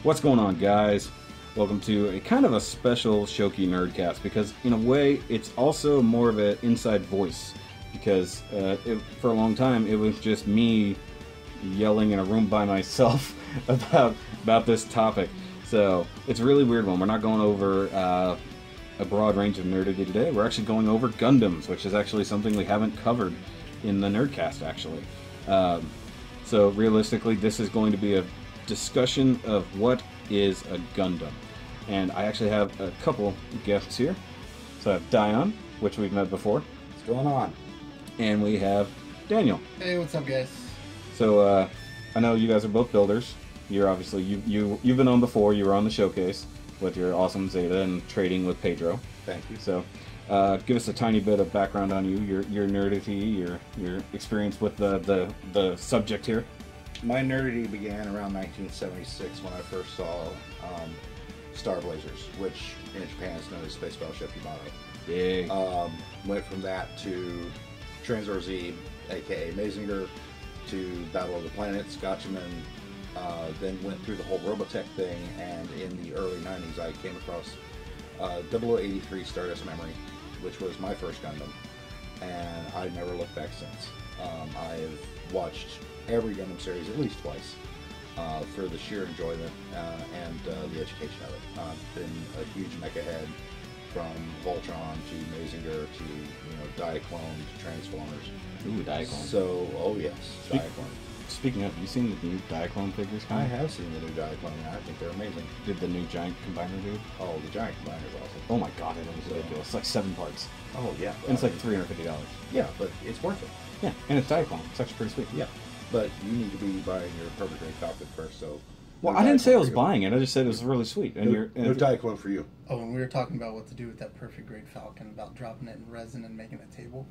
What's going on, guys? Welcome to a kind of a special Shoky Nerdcast, because in a way it's also more of an inside voice, because for a long time it was just me yelling in a room by myself about this topic. So it's a really weird one. We're not going over a broad range of nerdity today. We're actually going over Gundams, which is actually something we haven't covered in the Nerdcast, actually. So realistically, this is going to be a discussion of what is a Gundam. And I actually have a couple guests here. So I have Dion, which we've met before. What's going on? And we have Daniel. Hey, what's up, guys? So I know you guys are both builders. You're obviously you've been on before. You were on the showcase with your awesome Zeta and trading with Pedro. Thank you. So give us a tiny bit of background on you, your nerdity, your experience with the subject here. My nerdity began around 1976 when I first saw Star Blazers, which in Japan is known as Space Battleship Yamato. Yeah. Went from that to Transor Z, aka Mazinger, to Battle of the Planets, Gatchaman. Then went through the whole Robotech thing, and in the early 90s I came across 0083 Stardust Memory, which was my first Gundam, and I've never looked back since. I've watched every Gundam series at least twice for the sheer enjoyment and the education of it. I've been a huge mecha head, from Voltron to Mazinger to Diaclone to Transformers. Ooh, Diaclone. So, oh yes, Diaclone. Speaking of, have you seen the new Diaclone figures? I have seen the new Diaclone, and I think they're amazing. Did the new giant combiner do? Oh, the giant combiner is awesome. Oh my god, it was ridiculous. It's like 7 parts. Oh yeah. And it's like $350. Yeah, but it's worth it. Yeah, and it's Diaclone. It's actually pretty sweet. Yeah, but you need to be buying your perfect grade Falcon first. So. Well, no I didn't say I was for you. buying it. I just said it was really sweet. And No Diaclone for you. Oh, and we were talking about what to do with that perfect grade Falcon, about dropping it in resin and making a table.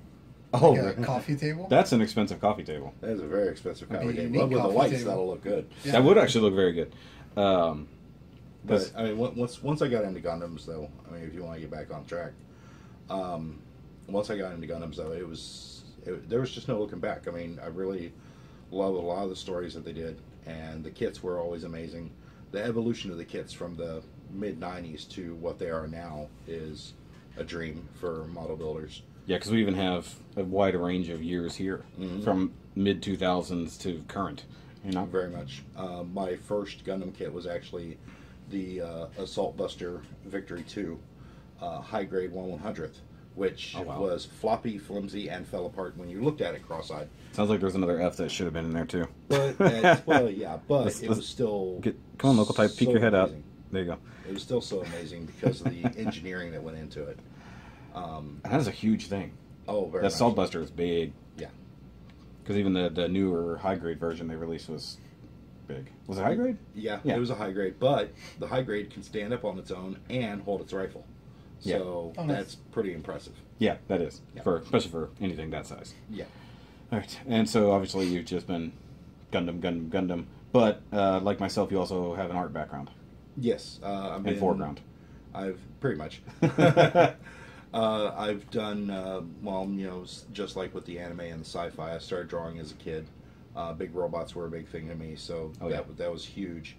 Oh, Like a coffee table. that's an expensive coffee table. That is a very expensive It'd coffee be a table. unique But with the coffee lights, table. that'll look good. Yeah. That would actually look very good. But I mean, once I got into Gundams, though, I mean, if you want to get back on track, once I got into Gundams, though, there was just no looking back. I mean, I really loved a lot of the stories that they did, and the kits were always amazing. The evolution of the kits from the mid '90s to what they are now is a dream for model builders. Yeah, because we even have a wide range of years here, from mid 2000s to current. Very much. My first Gundam kit was actually the Assault Buster Victory 2 high grade 1/100th, which was floppy, flimsy, and fell apart when you looked at it cross-eyed. Sounds like there's another F that should have been in there too. But well, yeah, but it was still. Come on, local type, peek your head amazing. out. There you go. It was still so amazing because of the engineering that went into it. And that is a huge thing. Oh, very That much. Assault Buster is big. Yeah. Because even the newer high grade version they released was big. Was it high grade? Yeah, Yeah. it was a high grade, but the high grade can stand up on its own and hold its rifle. Yeah. So Oh, nice. that's pretty impressive. Yeah, that is. Yeah. Especially for anything that size. Yeah. All right, and so obviously you've just been Gundam, but like myself, you also have an art background Yes. and foreground. I've pretty much. I've done, just like with the anime and the sci-fi, I started drawing as a kid. Big robots were a big thing to me, so that was huge.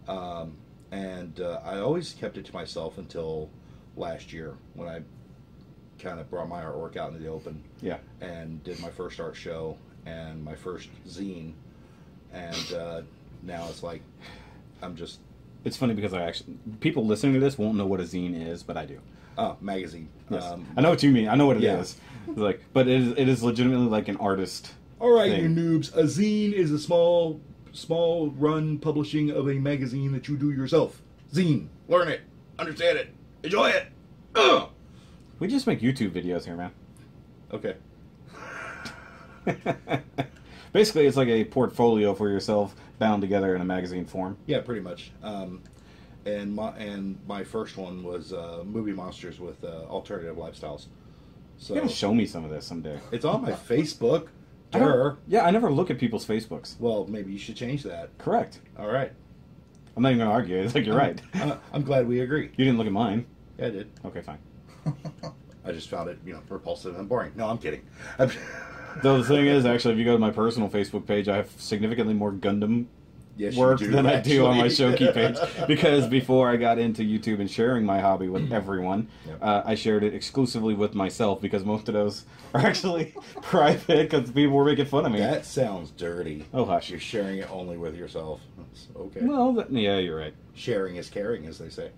And I always kept it to myself until last year when I kind of brought my artwork out into the open. Yeah. And did my first art show and my first zine. And now it's like, I'm just... It's funny because people listening to this won't know what a zine is, but I do. Magazine. Yes. I know what you mean. I know what it Yeah. is. It's like, but it is legitimately like an artist. All right, thing. you noobs. A zine is a small run publishing of a magazine that you do yourself. Zine. Learn it. Understand it. Enjoy it. Ugh. We just make YouTube videos here, man. Okay. Basically, it's like a portfolio for yourself bound together in a magazine form. Yeah, pretty much. And my first one was Movie Monsters with alternative lifestyles. So You gotta show me some of this someday. it's on my Facebook. I never look at people's Facebooks. Well, maybe you should change that. Correct. All right. I'm not even gonna argue. It's like you're right. I'm glad we agree. You didn't look at mine. Yeah, I did. Okay, fine. I just found it, repulsive and boring. No, I'm kidding. Though the thing is, actually, if you go to my personal Facebook page, I have significantly more Gundam work you do, than I do on my actually. Shoky page. Because before I got into YouTube and sharing my hobby with everyone, Yep. I shared it exclusively with myself because most of those are actually private because people were making fun of me. That sounds dirty. Oh, hush. You're sharing it only with yourself. Okay. Well, yeah, you're right. Sharing is caring, as they say.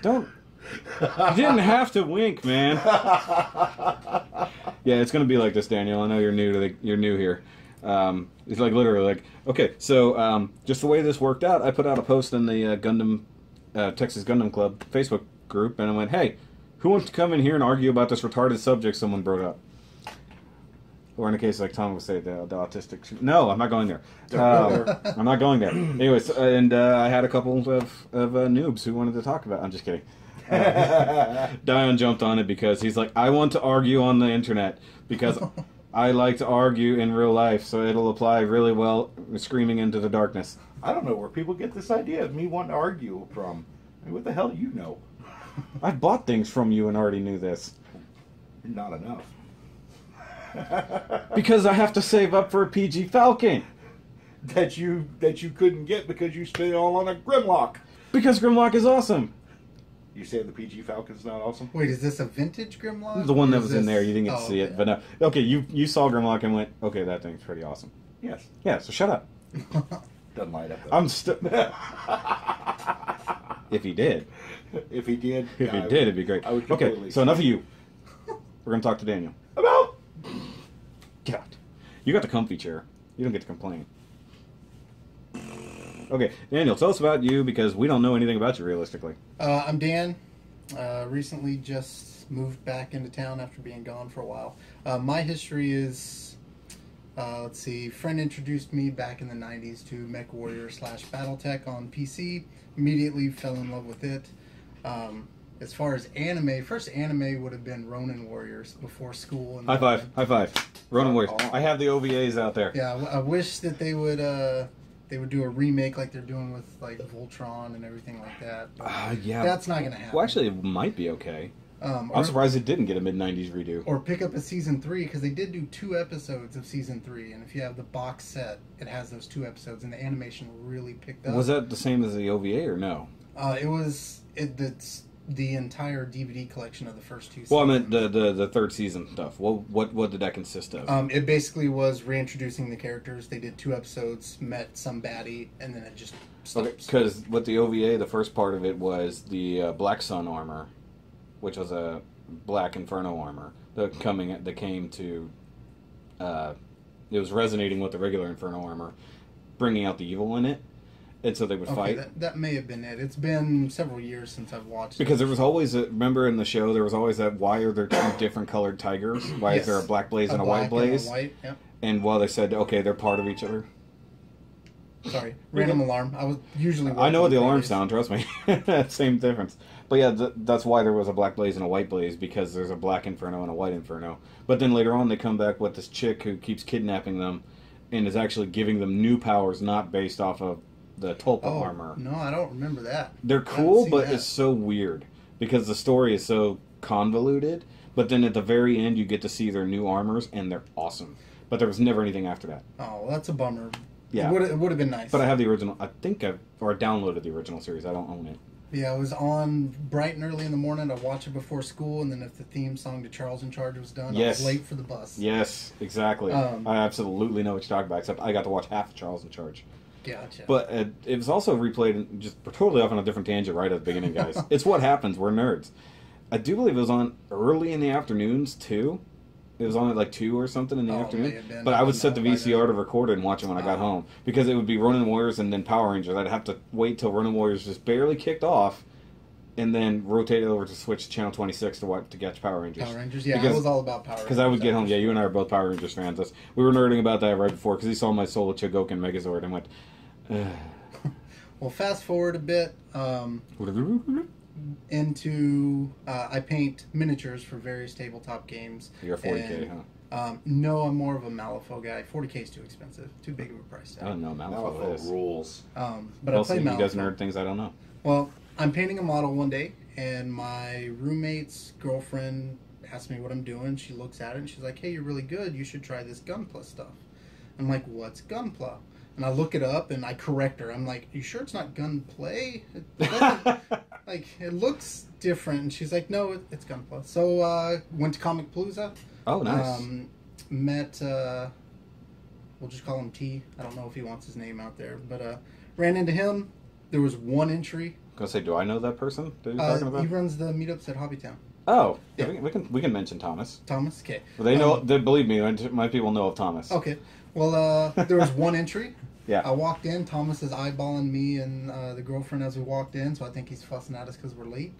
Don't. You didn't have to wink, man. Yeah, it's gonna be like this, Daniel. I know you're new here. It's like literally like, okay, so just the way this worked out, I put out a post in the Texas Gundam Club Facebook group, and I went, hey, who wants to come in here and argue about this retarded subject someone brought up? Or in a case like Tom would say, the autistic. No, I'm not going there. I'm not going there. Anyways, and I had a couple of noobs who wanted to talk about. I'm just kidding. Dion jumped on it because he's like, I want to argue on the internet because I like to argue in real life, so it'll apply really well screaming into the darkness. I don't know where people get this idea of me wanting to argue from. I mean, what the hell do you know? I've bought things from you and already knew this. Not enough. Because I have to save up for a PG Falcon. that you couldn't get because you spent it all on a Grimlock. Because Grimlock is awesome. You say the PG Falcon's not awesome? Wait, is this a vintage Grimlock? The one that Or is was in this- there, you didn't get to Oh, see it. okay. But no. Okay, you saw Grimlock and went, okay, that thing's pretty awesome. Yes. Yeah, so shut up. Doesn't light up though. I'm still... If he did. If he did, If he did, it'd be great. I would Okay, completely so enough of you. We're going to talk to Daniel. about. Get out. You got the comfy chair. You don't get to complain. Okay, Daniel, tell us about you because we don't know anything about you realistically. I'm Dan. Recently just moved back into town after being gone for a while. My history is, let's see, friend introduced me back in the 90s to MechWarrior / Battletech on PC. Immediately fell in love with it. As far as anime, first anime would have been Ronin Warriors before school. And High five. High five. Ronin Warriors. Oh. I have the OVAs out there. Yeah, I wish that they would do a remake like they're doing with like Voltron and everything like that. But Yeah. that's not gonna happen. Well, actually, it might be okay. or, I'm surprised it didn't get a mid-90s redo. or pick up a season 3 because they did do 2 episodes of season 3, and if you have the box set, it has those 2 episodes, and the animation really picked up. Was that the same as the OVA or no? It's the entire DVD collection of the first 2 seasons. Well, I meant the third season stuff. What did that consist of? It basically was reintroducing the characters. They did 2 episodes, met some baddie, and then it just stops. Okay, because with the OVA, the first part of it was the Black Sun armor, which was a Black Inferno armor that came to. It was resonating with the regular Inferno armor, bringing out the evil in it, and so they would fight. That may have been it. It's been several years since I've watched Because it. there was always remember in the show there was always that why are there 2 different colored tigers? Why is Yes. there a black blaze and a black white blaze? And a white, yep. And while they said okay they're part of each other. Sorry, random alarm. I was usually. I know what the alarms Fridays. sound. Trust me, same difference. But yeah, that's why there was a black blaze and a white blaze because there's a black inferno and a white inferno. But then later on they come back with this chick who keeps kidnapping them, and is actually giving them new powers not based off of the Tulpa armor. No, I don't remember that. They're I haven't cool, seen but that. it's so weird because the story is so convoluted. But then at the very end, you get to see their new armors, and they're awesome. But there was never anything after that. Oh, well, that's a bummer. Yeah. It would have been nice. But I have the original. I think I downloaded the original series. I don't own it. Yeah, it was on bright and early in the morning. I'd watch it before school, and then if the theme song to Charles in Charge was done, Yes. I was late for the bus. Yes, exactly. I absolutely know what you're talking about. Except I got to watch half of Charles in Charge. Gotcha. But it was also replayed, just totally off on a different tangent right at the beginning, guys. It's what happens. We're nerds. I do believe it was on early in the afternoons, too. It was on at like 2 or something in the Oh, afternoon. may have been. But I would set the No, by VCR then. to record it and watch it when I got home. Because it would be Ronin Warriors and then Power Rangers. I'd have to wait till Ronin Warriors just barely kicked off and then rotate it over to switch to Channel 26 to catch Power Rangers. Power Rangers, yeah, Because- I was all about Power Rangers. Because I would get home. Yeah, you and I are both Power Rangers fans. We were nerding about that right before because he saw my Soul of Chogokin Megazord and went, Well, fast forward a bit into I paint miniatures for various tabletop games. You're 40K, and, huh? No, I'm more of a Malifaux guy. 40K is too expensive, too big of a price I tag. don't know. Malifaux Malifaux is. rules. But Well, I play see, he does Malifaux. nerd things I don't know. Well, I'm painting a model one day, and my roommate's girlfriend asked me what I'm doing. She looks at it, and she's like, hey, you're really good. You should try this Gunpla stuff. I'm like, what's Gunpla? And I look it up and I correct her. I'm like, you sure it's not Gunplay? It doesn't, like, it looks different. And she's like, no, it's Gunpla. So went to Comic Palooza. Oh, nice. Met, we'll just call him T. I don't know if he wants his name out there. But ran into him. There was one entry. I was gonna say, do I know that person that you're talking about? He runs the meetups at Hobbytown. Oh, yeah. We can mention Thomas. Thomas, okay. Well, they know. Believe me, my people know of Thomas. Okay. Well, there was one entry. Yeah. I walked in. Thomas is eyeballing me and the girlfriend as we walked in, so I think he's fussing at us because we're late.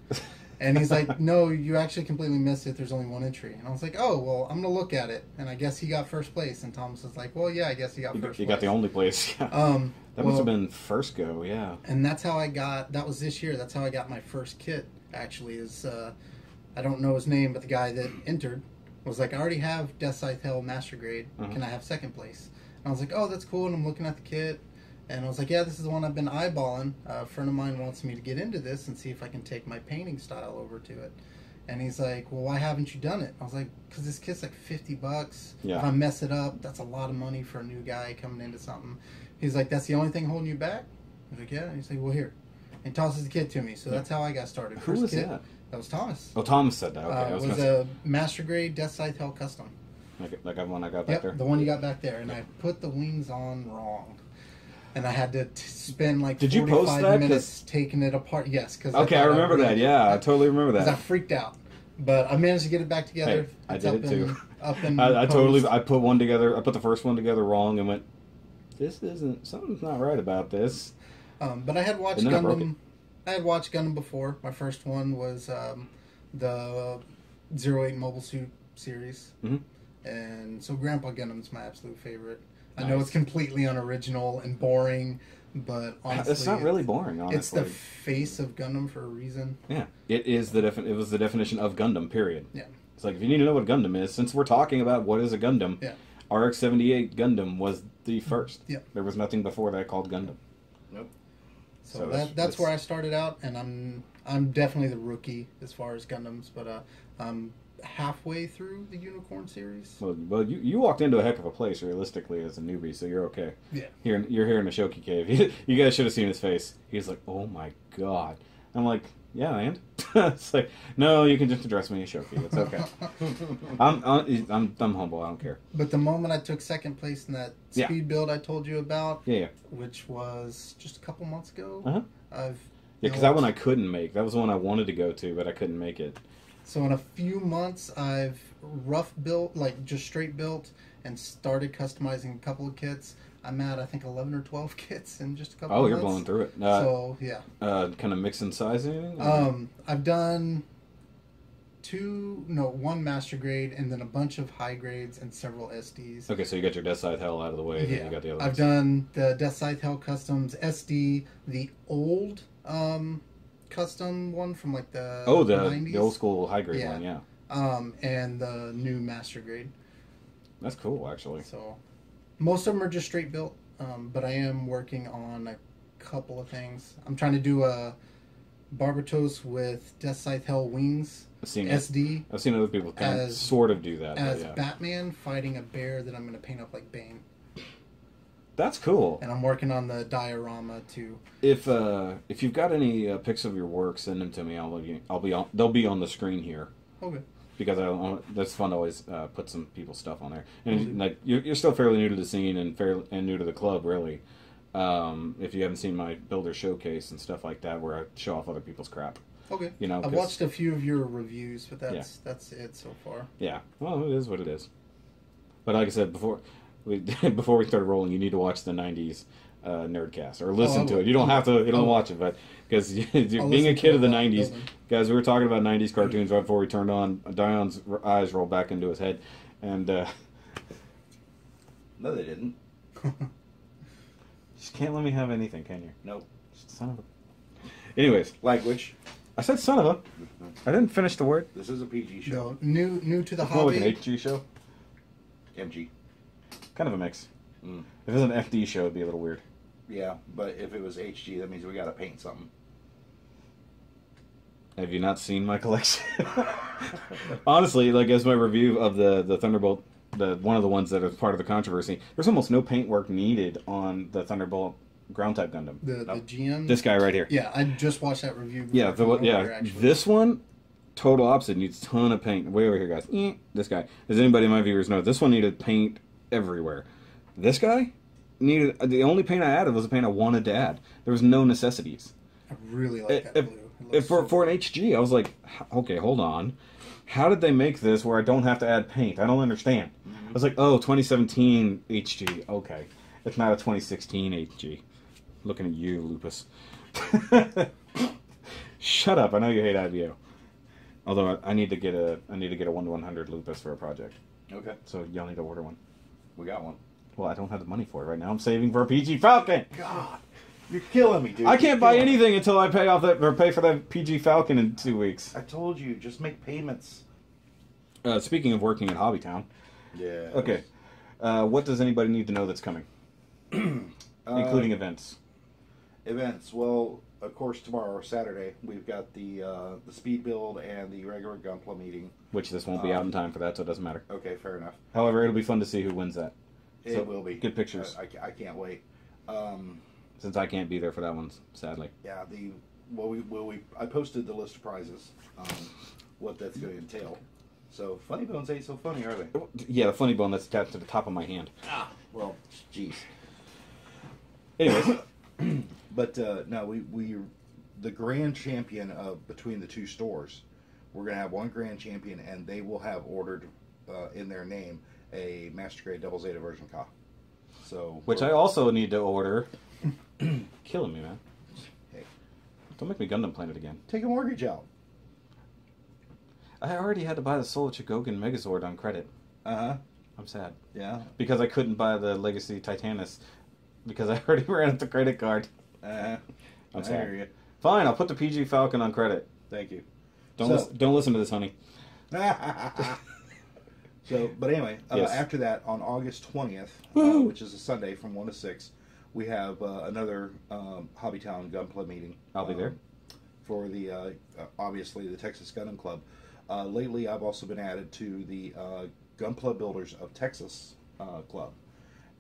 And he's like, "No, you actually completely missed it. There's only one entry." And I was like, "Oh, well, I'm gonna look at it." And I guess he got first place. And Thomas was like, "Well, yeah, I guess he got first place." You got the only place. That must have been first go, yeah. And that's how I got. That was this year. That's how I got my first kit. Actually, is I don't know his name, but the guy that entered was like, "I already have Death Scythe Hell Master Grade. Can I have second place?" And I was like, "Oh, that's cool." And I'm looking at the kit. And I was like, yeah, this is the one I've been eyeballing. A friend of mine wants me to get into this and see if I can take my painting style over to it. And he's like, well, why haven't you done it? I was like, because this kit's like $50. Yeah. If I mess it up, that's a lot of money for a new guy coming into something. He's like, that's the only thing holding you back? I was like, yeah. And he's like, well, here. And he tosses the kit to me. So that's how I got started. Who was kit, that? That was Thomas. Oh, Thomas said that. Okay. It was a Master Grade Death Scythe Hell Custom. Like one I got back there? The one you got back there. And I put the wings on wrong. And I had to spend like Did you post 45 that? minutes taking it apart. Yes. Cause okay, I remember that. Yeah, I totally remember that. Because I freaked out. But I managed to get it back together. Hey, I did it too. I put one together. I put the first one together wrong and went, something's not right about this. But I had watched Gundam. I had watched Gundam before. My first one was the 08 Mobile Suit series. And so Grandpa Gundam's my absolute favorite. Nice. I know it's completely unoriginal and boring, but honestly, it's not really boring. Honestly, it's the face of Gundam for a reason. Yeah, it is it was the definition of Gundam. Period. Yeah, it's like if you need to know what a Gundam is, since we're talking about what is a Gundam, RX-78 Gundam was the first. Yeah, there was nothing before that called Gundam. Nope. So that's where I started out, and I'm definitely the rookie as far as Gundams, but I'm halfway through the Unicorn series. Well, you walked into a heck of a place realistically as a newbie, so you're okay. Yeah. You're here in the Shoky cave. You guys should have seen his face. He's like, "Oh my god." I'm like, "Yeah, and?" It's like, "No, you can just address me as Shoky. It's okay." I'm humble. I don't care. But the moment I took second place in that speed build I told you about, which was just a couple months ago, because that one I couldn't make. That was the one I wanted to go to, but I couldn't make it. So in a few months, I've rough built, like just straight built, and started customizing a couple of kits. I'm at, I think, 11 or 12 kits in just a couple of months. Oh, you're blowing through it. So, yeah. Kind of mix and sizing? I've done one master grade, and then a bunch of high grades and several SDs. Okay, so you got your Death Scythe Hell out of the way, and then you got the other I've done the Death Scythe Hell Customs, SD, the old... custom one from like the 90s. The old school high grade one, and the new master grade. That's cool, actually. So most of them are just straight built, but I am working on a couple of things. I'm trying to do a Barbatos with Death Scythe Hell wings. I've seen SD. I've seen other people sort of do that. As Batman fighting a bear that I'm going to paint up like Bane. That's cool. And I'm working on the diorama too. If you've got any pics of your work, send them to me. They'll be on the screen here. Okay. Because that's fun to always put some people's stuff on there. And like you're still fairly new to the scene and new to the club, really. If you haven't seen my builder showcase and stuff like that, where I show off other people's crap. Okay. You know, I've watched a few of your reviews, but that's it so far. Yeah. Well, it is what it is. But like I said before we started rolling, you need to watch the 90s Nerdcast, or listen to it. You don't have to watch it, but because being a kid of the 90s, guys, we were talking about 90s cartoons right before we turned on. Dion's eyes rolled back into his head, and no, they didn't. Just can't let me have anything, can you? Nope. Son of a... Anyways, language. I said son of a. I didn't finish the word. This is a PG show. No, new to the it's hobby. More like an HG show. MG. Kind of a mix. If it was an FD show, it'd be a little weird. Yeah, but if it was HG, that means we got to paint something. Have you not seen my collection? Honestly, like as my review of the Thunderbolt one of the ones that is part of the controversy. There's almost no paint work needed on the Thunderbolt ground type Gundam. The GM. This guy right here. Yeah, I just watched that review. Yeah, this one, total opposite, needs a ton of paint. Way over here, guys. This guy. As anybody in my viewers know, this one needed paint everywhere. This guy needed, the only paint I added was the paint I wanted to add. There was no necessities. I really like that blue. For an HG, I was like, okay, hold on. How did they make this where I don't have to add paint? I don't understand. I was like, oh, 2017 HG. Okay. It's not a 2016 HG. Looking at you, Lupus. Shut up. I know you hate IBO. Although I need to get a 1/100 Lupus for a project. Okay. So y'all need to order one. We got one. Well, I don't have the money for it right now. I'm saving for a PG Falcon. God, you're killing me, dude. I can't buy anything until I pay for that PG Falcon in 2 weeks. I told you, just make payments. Speaking of working at Hobbytown. Yeah. Okay. What does anybody need to know that's coming? Including events. Events. Well, of course, tomorrow, Saturday, we've got the speed build and the regular Gunpla meeting. Which this won't be out in time for that, so it doesn't matter. Okay, fair enough. However, it'll be fun to see who wins that. It will be. Good pictures. I can't wait. Since I can't be there for that one, sadly. Yeah, I posted the list of prizes, what that's going to entail. So, funny bones ain't so funny, are they? Yeah, the funny bone that's attached to the top of my hand. Ah, well, jeez. Anyways. But, no, we the grand champion of between the two stores, we're going to have one grand champion, and they will have ordered in their name a Master Grade Double Zeta version car. So, which I also need to order. Killing me, man. Hey. Don't make me Gundam Planet again. Take a mortgage out. I already had to buy the Soul Chigogan Megazord on credit. Uh-huh. I'm sad. Yeah. Because I couldn't buy the Legacy Titanus because I already ran out the credit card. I'm sad. I hear you. Fine, I'll put the PG Falcon on credit. Thank you. Don't listen to this, honey. So, but anyway, yes. After that, on August 20th, which is a Sunday from 1 to 6, we have another Hobbytown Gunpla meeting. I'll be there. For the, obviously, the Texas Gundam Club. Lately, I've also been added to the Gunpla Builders of Texas Club.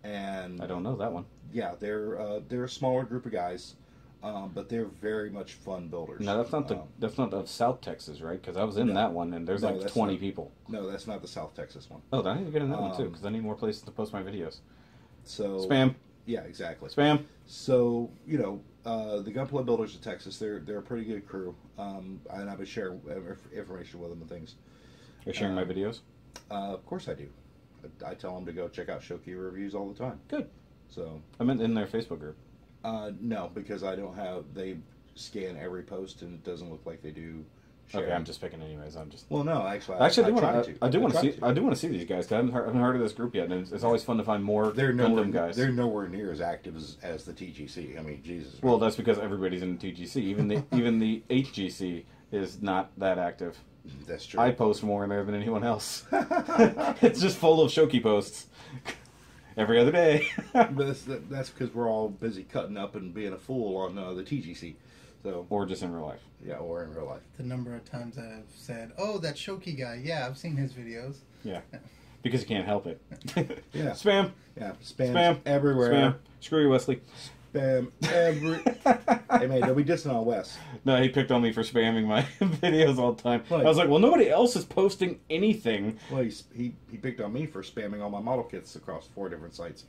And I don't know that one. Yeah, they're a smaller group of guys, but they're very much fun builders. No, that's not of South Texas, right? Because I was in that one, and there's like 20 people. No, that's not the South Texas one. Oh, then I need to get in that one too, because I need more places to post my videos. So spam. Yeah, exactly. Spam. So the Gunpla Builders of Texas, they're a pretty good crew, and I've been sharing information with them and things. You're sharing my videos? Of course I do. I tell them to go check out Shoky reviews all the time. Good. So I meant in their Facebook group. No, because I don't have. They scan every post, and it doesn't look like they do. Okay, I'm just picking anyways. Well, no, actually, I do want to see these guys. 'Cause I haven't heard of this group yet, and it's always fun to find more Gundam guys. They're nowhere near as active as the TGC. I mean, Jesus. Well, that's because everybody's in the TGC. Even the HGC is not that active. That's true. I post more in there than anyone else. It's just full of Shoky posts every other day. But that's because we're all busy cutting up and being a fool on the TGC. So, or just in real life. Yeah, or in real life. The number of times I've said, "Oh, that Shoky guy." Yeah, I've seen his videos. Yeah, because you can't help it. Yeah, spam. Yeah, spam everywhere. Spam. Screw you, Wesley. Spam every. Hey man, don't be dissing on Wes. No, he picked on me for spamming my videos all the time. Like, I was like, well, nobody else is posting anything. Well, he picked on me for spamming all my model kits across 4 different sites.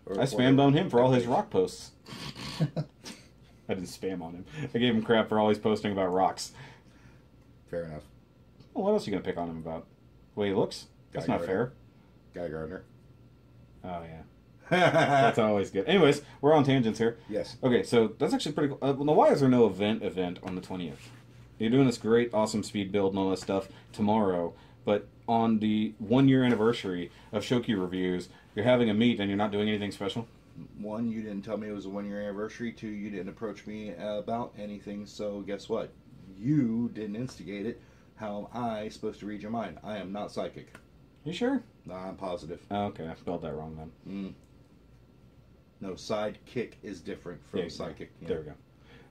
I spammed on him for all his rock posts. I didn't spam on him. I gave him crap for all he's posting about rocks. Fair enough. Well, what else are you going to pick on him about? The way he looks? That's not fair. Guy Gardner. Oh, yeah. That's always good. Anyways, we're on tangents here. Yes. Okay, so that's actually pretty cool. Now, why is there no event on the 20th? You're doing this great, awesome speed build and all that stuff tomorrow, but on the 1-year anniversary of Shoky Reviews, you're having a meet and you're not doing anything special? 1, you didn't tell me it was a 1-year anniversary. 2, you didn't approach me about anything. So guess what? You didn't instigate it. How am I supposed to read your mind? I am not psychic. You sure? No, I'm positive. Oh, okay, I spelled that wrong then. No, sidekick is different from psychic. Yeah. There we go.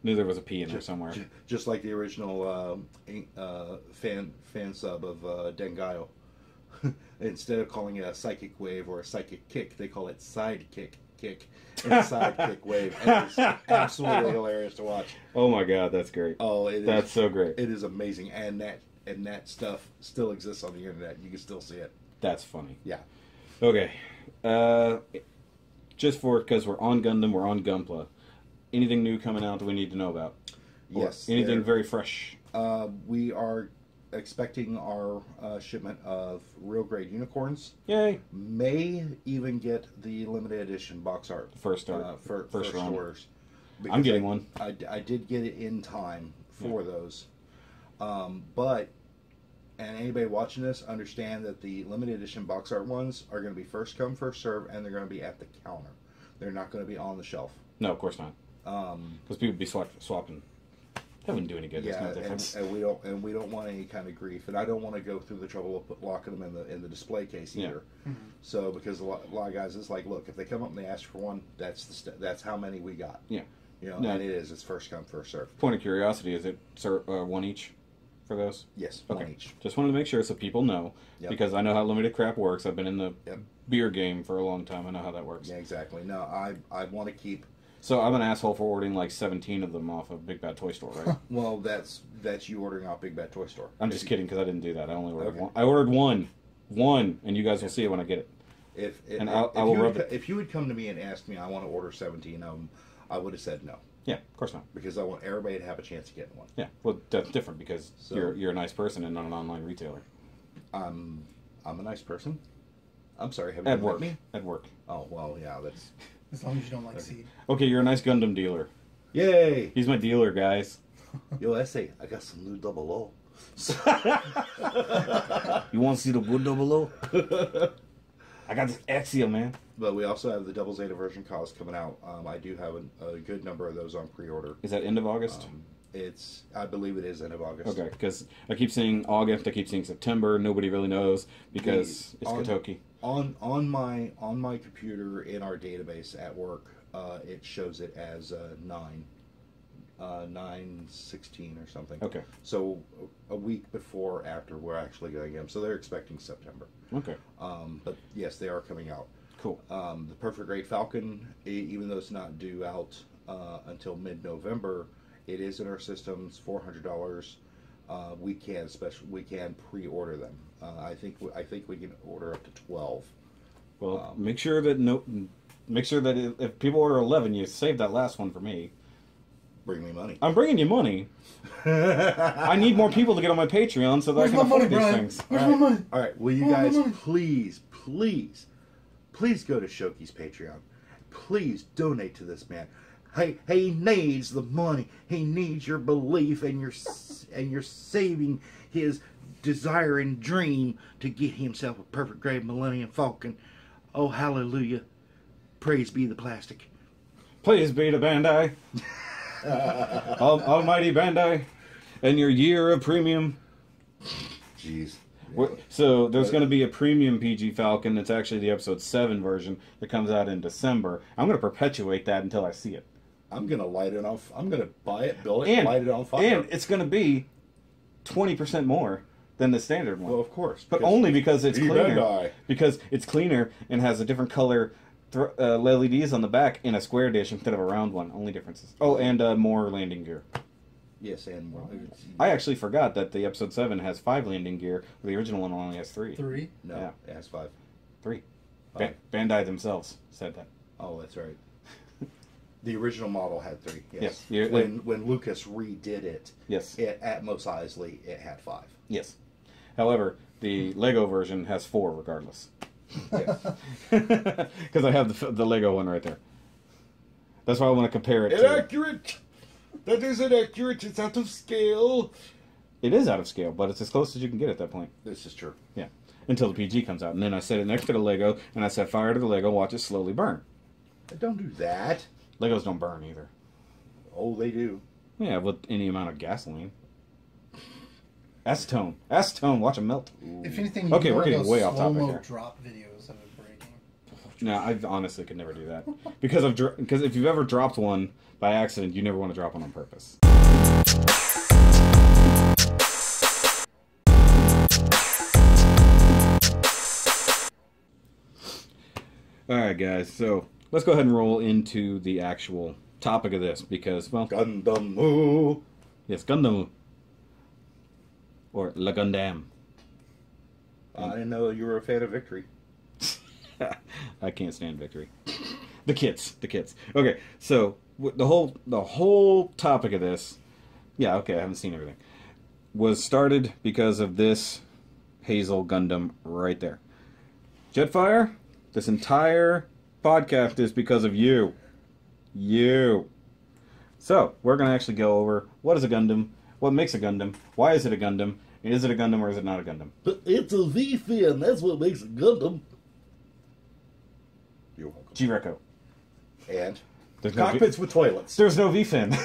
Knew there was a P in there somewhere. Just like the original fan sub of Dengaio. instead of calling it a psychic wave or a psychic kick, they call it sidekick kick and sidekick wave. And it's absolutely hilarious to watch. Oh my god, that's great. Oh, that's so great. It is amazing, and that stuff still exists on the internet. You can still see it. That's funny. Yeah. Okay. Just because we're on Gundam, we're on Gunpla. Anything new coming out that we need to know about? Yes. Or anything very fresh? We are expecting our shipment of real grade unicorns. Yay! May even get the limited edition box art. First first orders. I'm getting one. I did get it in time for those. But, and anybody watching this, understand that the limited edition box art ones are going to be first come, first serve, and they're going to be at the counter. They're not going to be on the shelf. No, of course not. Because people would be swapping. That wouldn't do any good. Yeah, There's no difference. and we don't want any kind of grief, and I don't want to go through the trouble of locking them in the display case either. Mm-hmm. So because a lot of guys, it's like, look, if they come up and they ask for one, that's how many we got. Yeah. You know, No. and it's first come, first serve. Point of curiosity, is it one each for those? Yes, Okay. one each. Just wanted to make sure so people know, Yep. because I know how limited crap works. I've been in the Yep. beer game for a long time. I know how that works. Yeah, exactly. No, I want to keep. So I'm an asshole for ordering like 17 of them off of Big Bad Toy Store, right? Well, that's you ordering off Big Bad Toy Store. I'm just kidding because I didn't do that. I only ordered Okay. one. I ordered one, and you guys will see it when I get it. If I will you rub would, it. if you would come to me and ask me, I want to order 17 of them, I would have said no, Yeah, of course not. because I want everybody to have a chance of getting one. Yeah, well, that's different because So- you're a nice person and not an online retailer. I'm a nice person. I'm sorry, have you At met work. me? At work. Oh well, yeah, that's As long as you don't like seed. Okay, you're a nice Gundam dealer. yay. He's my dealer, guys. Yo, I got some new double O. You want to see the good double O? I got this Axiom, man. But we also have the Double Zeta version costs coming out. I do have a good number of those on pre-order. Is that end of August? I believe it is end of August. Okay, because I keep seeing August, I keep seeing September. Nobody really knows because it's Kotoki. On my computer in our database at work, it shows it as 9/16 or something. Okay. So a week before after we're actually going to get them. So they're expecting September. Okay. But yes, they are coming out. Cool. The Perfect Grade Falcon, even though it's not due out until mid-November, it is in our systems, $400. We can pre-order them. I think we can order up to 12. Well, make sure that if people order 11, you save that last one for me. Bring me money. I'm bringing you money. I need more people to get on my Patreon so that I can afford these things. Where's my money? All right. Will you guys please go to SHOKY'S Patreon? Please donate to this man. He needs the money. He needs your belief, and you're saving his desire and dream to get himself a perfect grade Millennium Falcon. Oh, hallelujah! Praise be the plastic. Please be the Bandai. Almighty Bandai. And your year of premium. Jeez. So there's going to be a premium PG Falcon that's actually the episode 7 version that comes out in December. I'm going to perpetuate that until I see it. I'm going to light it off. I'm going to buy it, build it, and light it on fire. And it's going to be 20% more than the standard one. Well, of course. But only because it's cleaner. Bandai. Because it's cleaner and has a different color LEDs on the back in a square dish instead of a round one. Only differences. Oh, and more landing gear. Yes, and more. I actually forgot that the episode 7 has 5 landing gear. The original one only has 3. 3? No, Yeah. it has 5. 3. 5. Bandai themselves said that. Oh, that's right. The original model had 3. Yes. Yes. When Lucas redid it, Yes. at Mos Eisley, it had 5. Yes. However, the Lego version has 4 regardless. Yes. Because I have the Lego one right there. That's why I want to compare it to. Inaccurate! That is inaccurate. It's out of scale. It is out of scale, but it's as close as you can get at that point. This is true. Yeah. Until the PG comes out. And then I set it next to the Lego, and I set fire to the Lego, watch it slowly burn. Don't do that. Legos don't burn either. Oh, they do. Yeah, with any amount of gasoline. Acetone. Acetone, watch them melt. If anything, Okay, we're one of getting those way off topic slow-mo here. drop videos of it breaking. No, I honestly could never do that. Because if you've ever dropped one by accident, you never want to drop one on purpose. Alright, guys, so let's go ahead and roll into the actual topic of this because, well... Gundam. Yes, Gundam. Or La Gundam. I didn't know you were a fan of Victory. I can't stand Victory. The kids. Okay, so the whole topic of this, yeah, okay, I haven't seen everything, was started because of this Hazel Gundam right there. Jetfire, this entire podcast is because of you. You. So, we're going to actually go over what is a Gundam, what makes a Gundam, why is it a Gundam, and is it a Gundam or is it not a Gundam? But it's a V-fin, that's what makes a Gundam. You're welcome. G-Reco. And There's no cockpits with toilets. There's no V-fin.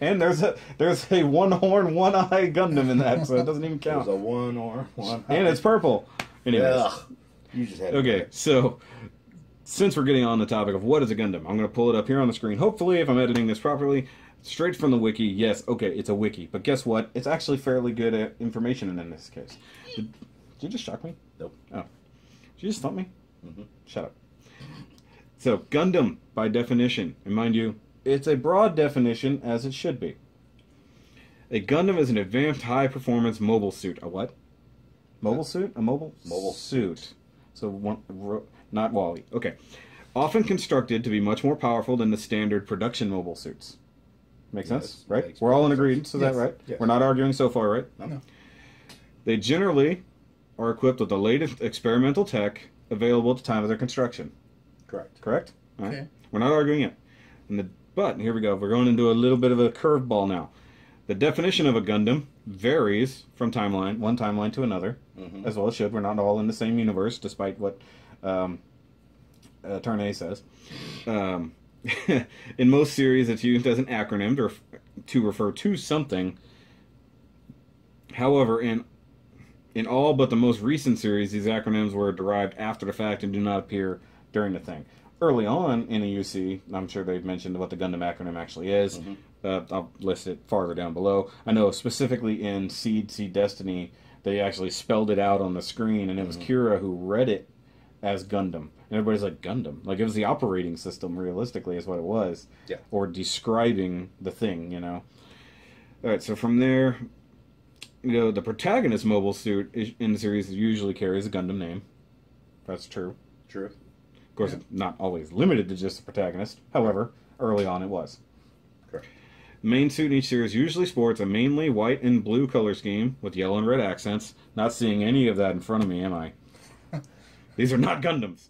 And there's a one-horn, one-eye Gundam in that, so it doesn't even count. There's a one or one. And it's purple. Anyways. Ugh. You just had Okay, so since we're getting on the topic of what is a Gundam, I'm going to pull it up here on the screen. Hopefully, if I'm editing this properly, straight from the wiki. Yes, okay, it's a wiki. But guess what? It's actually fairly good information in this case. Did you just shock me? Nope. Oh. Did you just thump me? Mm-hmm. Shut up. So, Gundam, by definition, and mind you, it's a broad definition, as it should be. A Gundam is an advanced high-performance mobile suit. A what? Mobile suit? A mobile suit. So, not Wally. Okay. Often constructed to be much more powerful than the standard production mobile suits. Make sense? Right? We're all in agreement, so Yes. that right? Yes. We're not arguing so far, right? No. They generally are equipped with the latest experimental tech available at the time of their construction. Correct. Correct? All right. Okay. We're not arguing it. But here we go. We're going into a little bit of a curveball now. The definition of a Gundam varies from one timeline to another, as well it should. We're not all in the same universe, despite what Turn A says. In most series, it's used as an acronym to refer to something. However, in all but the most recent series, these acronyms were derived after the fact and do not appear during the thing. Early on in a UC, I'm sure they've mentioned what the Gundam acronym actually is. I'll list it farther down below. I know specifically in Seed Destiny, they actually spelled it out on the screen, and it was Kira who read it as Gundam. And everybody's like, Gundam? Like, it was the operating system, realistically, is what it was. Yeah. Or describing the thing, you know. Alright, so from there, the protagonist mobile suit in the series usually carries a Gundam name. That's true. True. Of course, it's not always limited to just the protagonist. However, early on it was. Correct. The main suit in each series usually sports a mainly white and blue color scheme with yellow and red accents. Not seeing any of that in front of me, am I? These are not Gundams.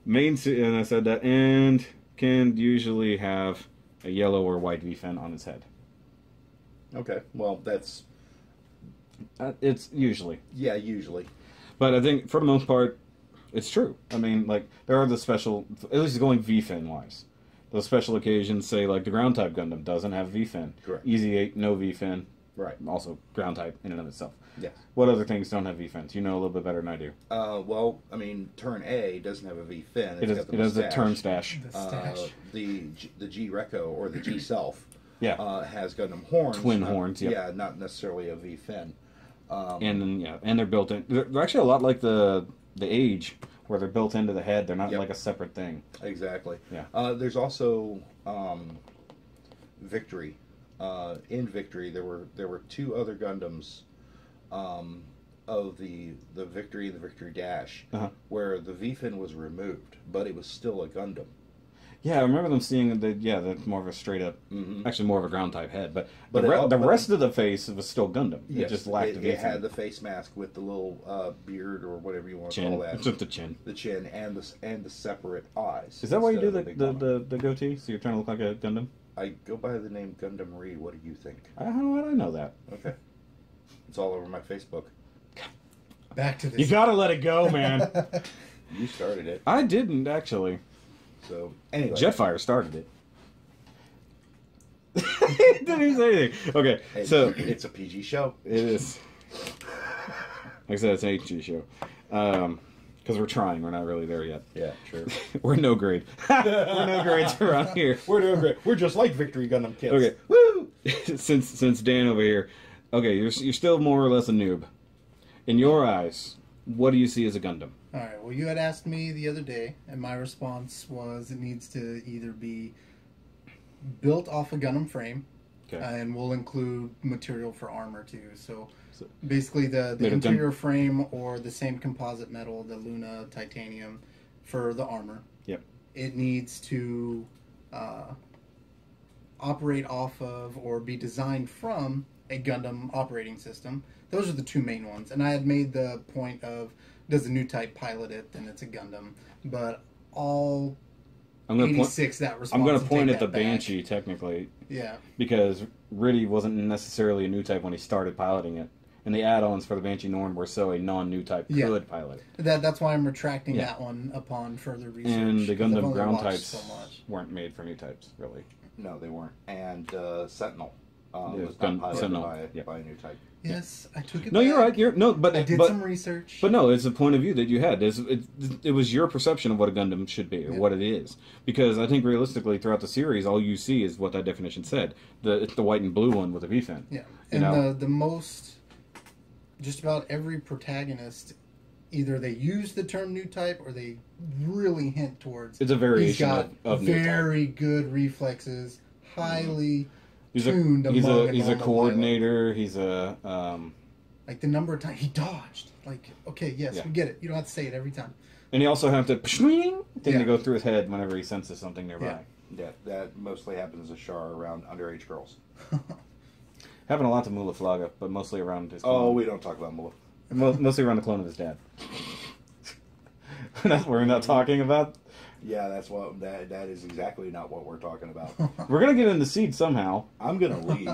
Main suit, and I said that, and can usually have a yellow or white V-fin on its head. Okay. Well, that's... It's usually. Yeah, usually. But I think, for the most part, it's true. I mean, like, there are the special, at least going V-fin wise. Those special occasions, say, like, the ground type Gundam doesn't have V-fin. Correct. Easy 8, no V-fin. Right. Also, ground type in and of itself. Yes. What other things don't have V-fins? You know a little bit better than I do. Well, I mean, Turn A doesn't have a V-fin. It is the turn stash. The stash. The G-Reco, or the G-Self, Yeah. has Gundam horns. Twin horns, yep. Yeah, not necessarily a V-fin. And then, and they're built in. They're actually a lot like the Age, where they're built into the head. They're not Yep. like a separate thing. Exactly. Yeah. There's also Victory. In Victory, there were two other Gundams of the Victory and the Victory Dash, where the V-fin was removed, but it was still a Gundam. Yeah, I remember them seeing that's more of a straight up, actually more of a ground type head, but the rest of the face was still Gundam. Yes, It just lacked the it V-fin. had the face mask with the little beard or whatever you want to Chin. call that. Just the chin. The chin and the separate eyes. Is that why you do instead of big mama. the goatee? So you're trying to look like a Gundam? I go by the name Gundam Reed. What do you think? How do I know that? Okay, it's all over my Facebook. Back to this. You gotta let it go, man. You started it, I didn't, actually. so anyway. Jetfire started it. Didn't even say anything. Okay, Hey, so it's a PG show. it is. Like I said, it's an HG show. Because we're trying. We're not really there yet. Yeah, sure. We're no grade. We're no grades around here. We're doing great. We're just like Victory Gundam kids. Okay. Woo! since Dan over here, okay, you're still more or less a noob. In your eyes, what do you see as a Gundam? All right. Well, you had asked me the other day, and my response was it needs to either be built off a Gundam frame, Okay. and we'll include material for armor too. So basically, the Made of interior frame or the same composite metal, the Luna titanium, for the armor. Yep. It needs to operate off of or be designed from a Gundam operating system. Those are the two main ones. And I had made the point of, does the new type pilot it, then it's a Gundam. But all I'm going 86 that response. I'm going to and point take at the that back. Banshee, technically, Yeah. because Riddy wasn't necessarily a new type when he started piloting it. And the add-ons for the Banshee Norn were so a non-new type could pilot it. That's why I'm retracting that one upon further research. And the 'cause I've Gundam only ground watched types so much. weren't made for new types, really. No, they weren't. And Sentinel was Gun- not piloted Sentinel, by a new type. Yes, I took it No, back. you're right. I did some research. But no, it's a point of view that you had. It was your perception of what a Gundam should be, or what it is. Because I think realistically, throughout the series, all you see is what that definition said. It's the white and blue one with a V-fin. Yeah, and the most, just about every protagonist, either they use the term new type or they really hint towards. It's a variation he's got of new type. very good reflexes, highly He's tuned he's among a normal coordinator. He's a like the number of times he dodged. Like, okay, yes, Yeah. we get it. You don't have to say it every time. and he also has to thing Yeah. to go through his head whenever he senses something nearby. Yeah. Yeah, that mostly happens as Char around underage girls. Having a lot to Mula Flaga, but mostly around his Oh, clone. we don't talk about Mula. Mostly around the clone of his dad. That's what we're not talking about. Yeah, that's what that is exactly not what we're talking about. We're gonna get in the seed somehow. I'm gonna leave.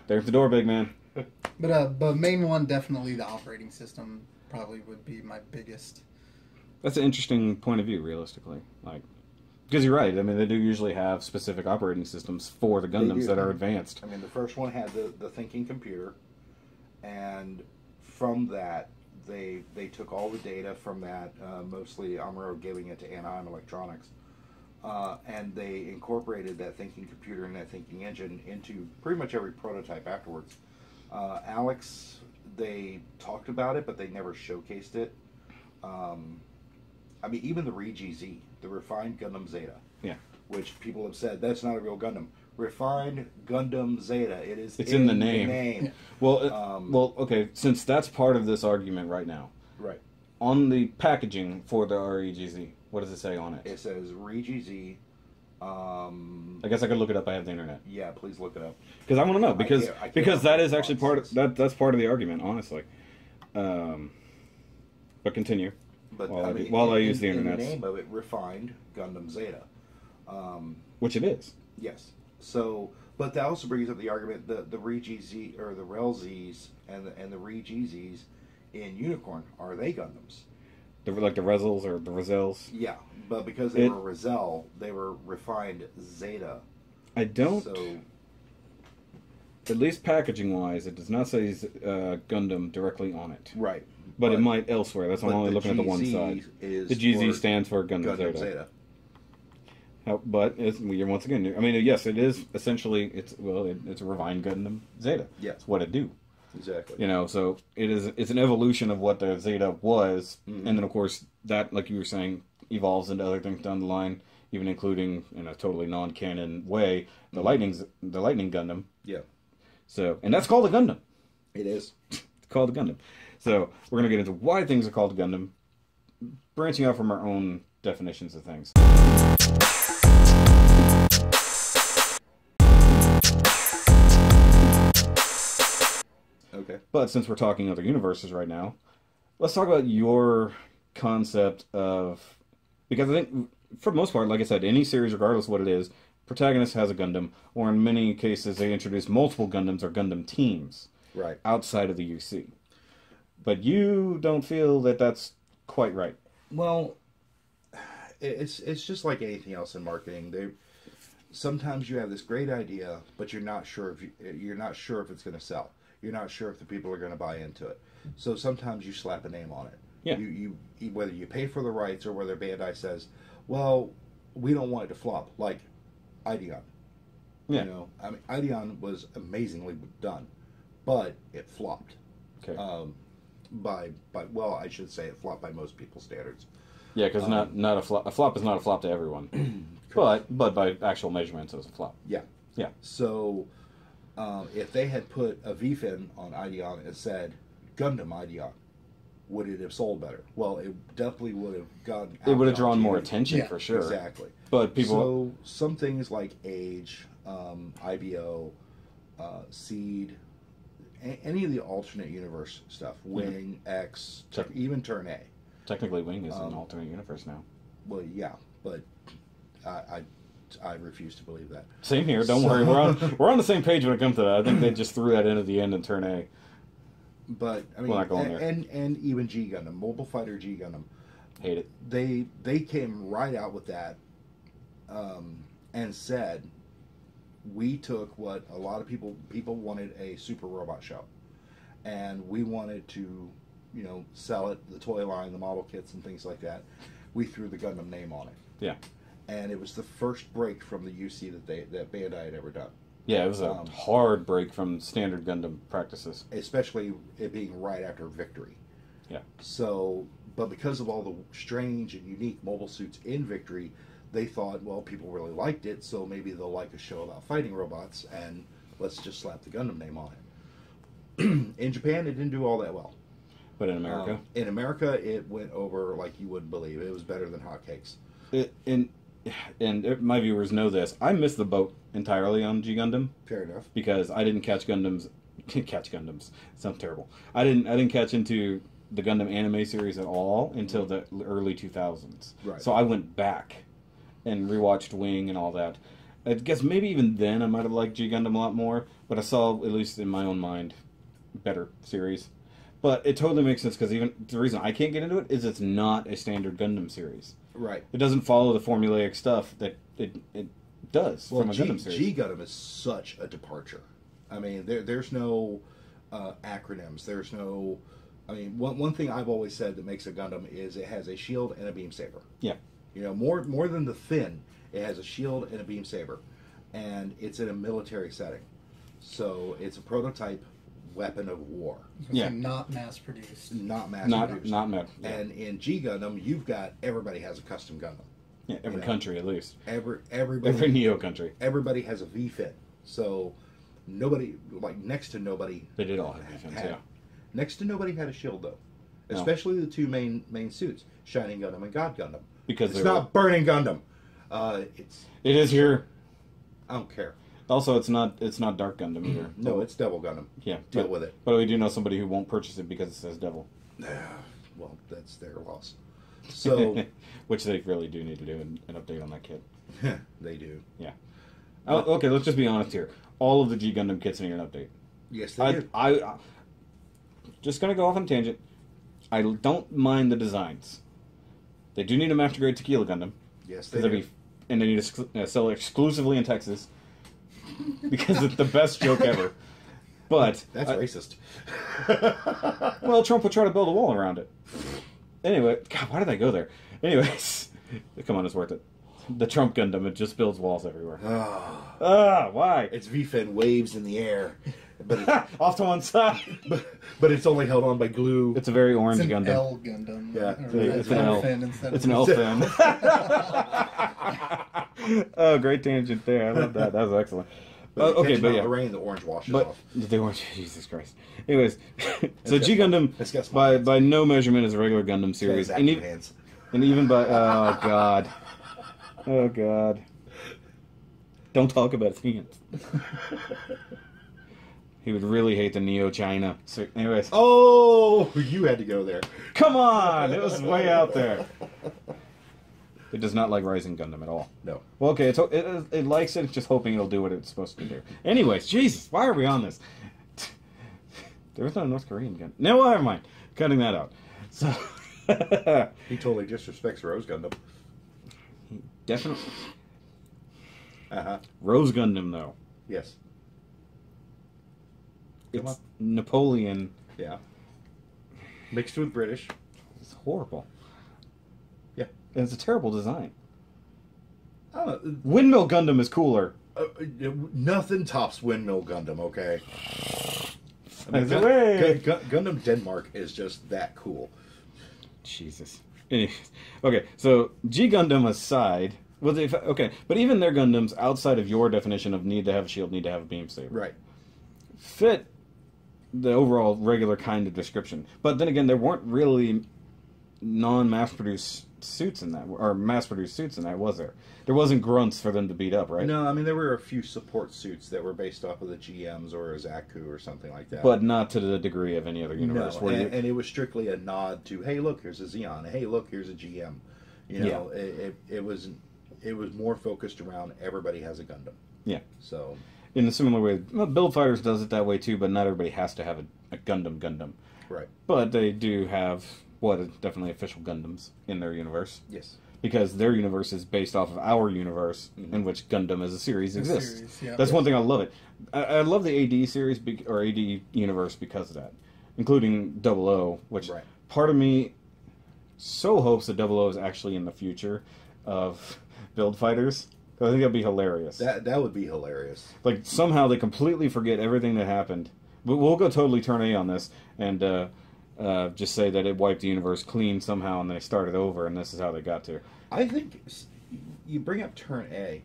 There's the door, big man. But main one, definitely the operating system probably would be my biggest. That's an interesting point of view, realistically. Because you're right. I mean, they do usually have specific operating systems for the Gundams that are advanced. I mean, the first one had the thinking computer, and from that, they took all the data from that, mostly Amuro giving it to Anaheim Electronics, and they incorporated that thinking computer and that thinking engine into pretty much every prototype afterwards. Alex, they talked about it, but they never showcased it. I mean, even the Re-GZ, the Refined Gundam Zeta, which people have said, that's not a real Gundam. Refined Gundam Zeta. It's in the name. Yeah. Well, okay. Since that's part of this argument right now, Right. on the packaging for the REGZ, what does it say on it? It says Re-GZ. I guess I could look it up. I have the internet. Yeah, please look it up. Because I want to know. Because I can't because that is remember actually part of that. That's part of the argument, honestly. But continue. But While I use the internet, in the name of it, Refined Gundam Zeta. which it is. Yes. So, but that also brings up the argument that the Re-GZ or the REL-Zs and the Re-GZs in Unicorn, are they Gundams? Like the Rezels or the Rezels. Yeah, but because they were Rezel, they were Refined Zeta. I don't. So, At least packaging-wise, it does not say Gundam directly on it. right. But it might elsewhere. That's why I'm only looking at the one side. Is The GZ for stands for Gundam Zeta. Zeta. But you're once again. I mean, yes, it is essentially. It's a refined Gundam Zeta. Yeah. It's what it do. Exactly. You know, so it is. It's an evolution of what the Zeta was, Mhm. and then of course that, like you were saying, evolves into other things down the line, even including in a totally non-canon way the Lightning Gundam. Yeah. So, and that's called a Gundam. It is. It's called a Gundam. So we're gonna get into why things are called a Gundam, branching out from our own definitions of things. Okay. But since we're talking other universes right now, let's talk about your concept of, because I think for the most part, like I said, any series, regardless of what it is, protagonist has a Gundam, or in many cases they introduce multiple Gundams or Gundam teams Right. outside of the UC. But you don't feel that that's quite right. Well, it's just like anything else in marketing. Sometimes you have this great idea, but you're not sure if it's going to sell. You're not sure if the people are going to buy into it. So sometimes you slap a name on it. Yeah. You whether you pay for the rights or whether Bandai says, "Well, we don't want it to flop," like Ideon. Yeah. You know, I mean, Ideon was amazingly done, but it flopped. Okay. well, I should say it flopped by most people's standards. Yeah, because not a flop. A flop is not a flop to everyone, but by actual measurements, it was a flop. Yeah. Yeah. So, if they had put a V-fin on Ideon and said Gundam Ideon, would it have sold better? Well, it definitely would have gotten. It would have drawn more TV. attention for sure. Exactly. But people. So some things like Age, IBO, Seed, any of the alternate universe stuff, Wing, X, even Turn A. Technically, Wing is an alternate universe now. Well, yeah, but I refuse to believe that. Same here. Don't worry. We're on the same page when it comes to that. I think they just threw that in at the end in Turn A. But I mean, we're not going there. And even G Gundam, Mobile Fighter G Gundam, Hate it. They came right out with that, and said, we took what a lot of people wanted, a super robot show, and we wanted to, sell it, the toy line, the model kits, and things like that. We threw the Gundam name on it. Yeah. And it was the first break from the UC that Bandai had ever done. Yeah, it was a hard break from standard Gundam practices. Especially it being right after Victory. Yeah. So, but because of all the strange and unique mobile suits in Victory, they thought, well, people really liked it, so maybe they'll like a show about fighting robots, and let's just slap the Gundam name on it. In Japan, it didn't do all that well. But in America? In America, it went over like you wouldn't believe. It was better than hotcakes. And my viewers know this. I missed the boat entirely on G Gundam. Fair enough. Because I didn't catch Gundams. Catch Gundams. Sounds terrible. I didn't catch into the Gundam anime series at all until the early 2000s. Right. So I went back and rewatched Wing and all that. I guess maybe even then I might have liked G Gundam a lot more, but I saw, at least in my own mind, better series. But it totally makes sense, because even the reason I can't get into it is it's not a standard Gundam series. Right. It doesn't follow the formulaic stuff that it does from a Gundam series. G Gundam is such a departure. I mean, there's no acronyms. There's no... I mean, one thing I've always said that makes a Gundam is it has a shield and a beam saber. Yeah. More than the fin, it has a shield and a beam saber. And it's in a military setting. So it's a prototype weapon of war. Yeah. Not mass produced. Not mass produced. Not mass. Yeah. And in G Gundam, you've got, everybody has a custom Gundam. Yeah, every country at least. Everybody. Every Neo country. Everybody has a V-fin. So nobody, like next to nobody. They did all have V-fins, yeah. Next to nobody had a shield though. Especially the two main suits, Shining Gundam and God Gundam. Because it's not Burning Gundam. It is here. I don't care. Also, it's not Dark Gundam either. No, it's Devil Gundam. Yeah, deal with it. But we do know somebody who won't purchase it because it says Devil. Well, that's their loss. So, which they really do need to do an update on that kit. They do. Yeah. Okay, let's just be honest here. All of the G Gundam kits need an update. Yes, they do. I just gonna go off on a tangent. I don't mind the designs. They do need a master grade Tequila Gundam. Yes, they do. And they need to sell it exclusively in Texas. Because it's the best joke ever. But that's racist. Well, Trump would try to build a wall around it. Anyway, God, why did I go there? Anyways, come on, it's worth it. The Trump Gundam, it just builds walls everywhere. Why? Its V-fin waves in the air, but off to one side. But it's only held on by glue. It's a very orange Gundam. Gundam. L Gundam. Yeah, it's an L fin instead. It's an L fin. Oh, great tangent there. I love that. That was excellent. Okay, but yeah, the rain, the orange washes off. The orange, Jesus Christ. Anyways, so G Gundam by no measurement is a regular Gundam series, and even by oh god, don't talk about his hands. He would really hate the Neo China. So, anyways, you had to go there. Come on, it was way out there. It does not like Rising Gundam at all. No. Well, okay, it likes it. It's just hoping it'll do what it's supposed to do. Anyways, Jesus, why are we on this? There was no North Korean gun. No, never mind. Cutting that out. So he totally disrespects Rose Gundam. Definitely. Rose Gundam, though. Yes. It's Napoleon. Yeah. Mixed with British. It's horrible. Yeah. And it's a terrible design. I don't know. Windmill Gundam is cooler. Nothing tops Windmill Gundam, okay? Gundam Denmark is just that cool. Jesus. Anyways, okay, so G Gundam aside, okay, but even their Gundams outside of your definition of need to have a shield, need to have a beam saber, Right. fit the overall regular kind of description. But then again, there weren't really non-mass-produced suits in that, or mass-produced suits in that, was there? There wasn't grunts for them to beat up, right? No, I mean, there were a few support suits that were based off of the GMs or a Zaku or something like that. But not to the degree of any other universe. No, and it was strictly a nod to, hey, look, here's a Xeon. Hey, look, here's a GM. You know, it was more focused around everybody has a Gundam. Yeah. So, in a similar way, well, Build Fighters does it that way too, but not everybody has to have a Gundam. right. But they do have, definitely official Gundams in their universe. Yes. Because their universe is based off of our universe, in which Gundam as a series exists. That's one thing I love it. I love the AD series, or AD universe, because of that. Including 00, which part of me so hopes that 00 is actually in the future of Build Fighters. I think that'd be hilarious. That would be hilarious. Like, somehow they completely forget everything that happened. But we'll go totally turn A on this, and just say that it wiped the universe clean somehow, and they started over, and this is how they got to. I think you bring up Turn A,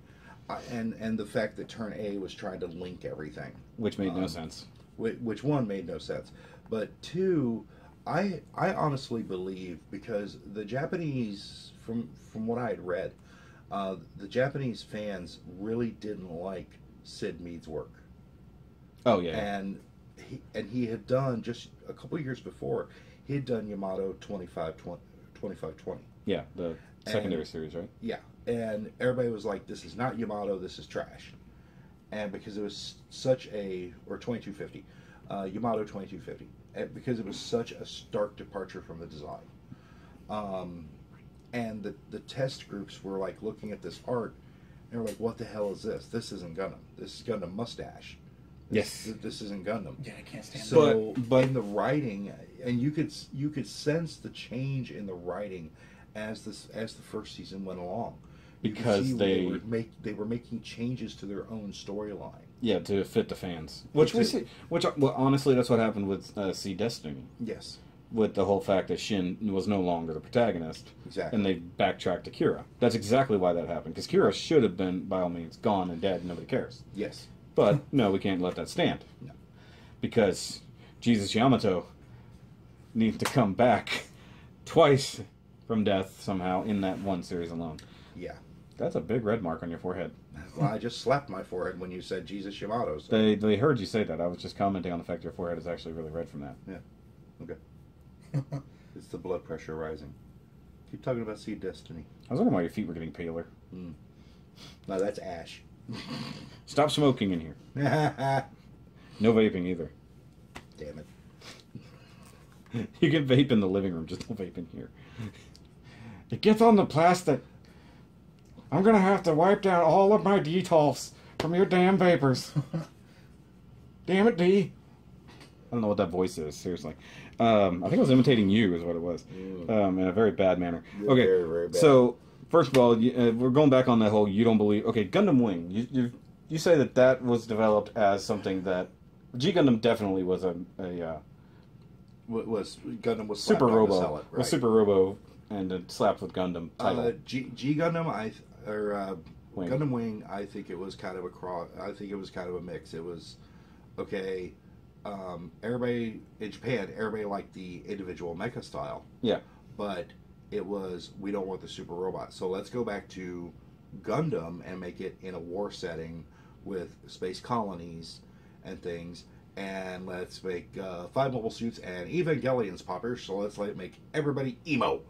and the fact that Turn A was trying to link everything. Which made no sense. Which one made no sense. But two, I honestly believe, because the Japanese, from what I had read, the Japanese fans really didn't like Sid Mead's work. Oh, yeah. And he had done, just a couple years before, he had done Yamato 2520. Yeah, the secondary series, right? Yeah, and everybody was like, this is not Yamato, this is trash. And because it was such a, or 2250, Yamato 2250, because it was such a stark departure from the design. And the test groups were like looking at this art, and they were like, what the hell is this? This isn't Gundam. This is Gundam Mustache. This isn't Gundam. Yeah, I can't stand so, that. But in the writing, and you could sense the change in the writing as the first season went along, because they were making changes to their own storyline. Yeah, to fit the fans. Which honestly, that's what happened with Sea Destiny. Yes. With the whole fact that Shin was no longer the protagonist. Exactly. And they backtracked to Kira. That's exactly why that happened. Because Kira should have been, by all means, gone and dead and nobody cares. Yes. But, no, we can't let that stand. No. Because Jesus Yamato needs to come back twice from death somehow in that one series alone. Yeah. That's a big red mark on your forehead. Well, I just slapped my forehead when you said Jesus Yamato. So. They heard you say that. I was just commenting on the fact your forehead is actually really red from that. Yeah. Okay. It's the blood pressure rising. Keep talking about Sea Destiny. I was wondering why your feet were getting paler. No, that's ash. Stop smoking in here. No vaping either. Damn it. You can vape in the living room, just don't vape in here. It gets on the plastic. I'm gonna have to wipe down all of my Detolfs from your damn vapors. Damn it, D. I don't know what that voice is, seriously. I think I was imitating you, is what it was. In a very bad manner. Okay, very, very bad. So, first of all, we're going back on that whole you don't believe... Okay, Gundam Wing. You say that was developed as something that... G Gundam definitely was Gundam was Super Robo. Sell it, right? Was Super Robo and it slapped with Gundam title. G Gundam, Wing. Gundam Wing. I think it was kind of a cross. I think it was kind of a mix. It was okay. Everybody in Japan, everybody liked the individual mecha style. Yeah. But it was, we don't want the super robot. So let's go back to Gundam and make it in a war setting with space colonies and things. And let's make 5 mobile suits and Evangelions poppers. So let's make everybody emo.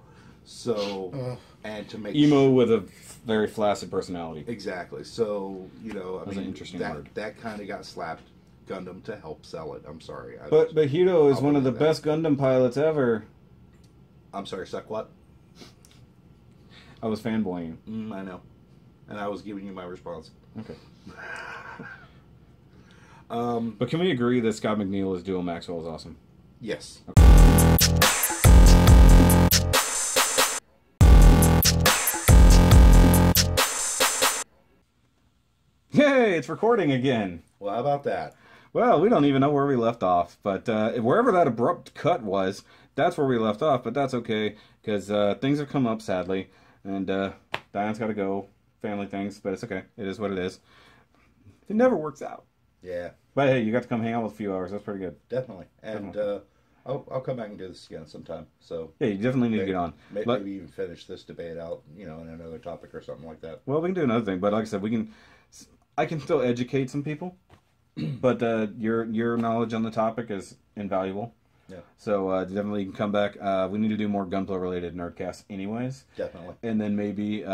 So, and to make... Emo with a very flaccid personality. Exactly. So, That's an interesting word. That kind of got slapped Gundam to help sell it. I'm sorry. But Hiro is one of the best Gundam pilots ever. I'm sorry, suck what? I was fanboying. I know. And I was giving you my response. Okay. But can we agree that Scott McNeil as Duo Maxwell is awesome? Yes. Okay. Yay, it's recording again. Well, how about that? Well, we don't even know where we left off, but wherever that abrupt cut was, that's where we left off, but that's okay, because things have come up, sadly, and Diane's got to go, family things, but it's okay. It is what it is. It never works out. Yeah. But hey, you got to come hang out with a few hours. That's pretty good. Definitely. And I'll come back and do this again sometime. So yeah, you definitely need to get on. Maybe even finish this debate out, in another topic or something like that. Well, we can do another thing, but like I said, I can still educate some people, but your knowledge on the topic is invaluable. Yeah. So definitely can come back. We need to do more Gunpla related Nerdcasts anyways. Definitely. And then maybe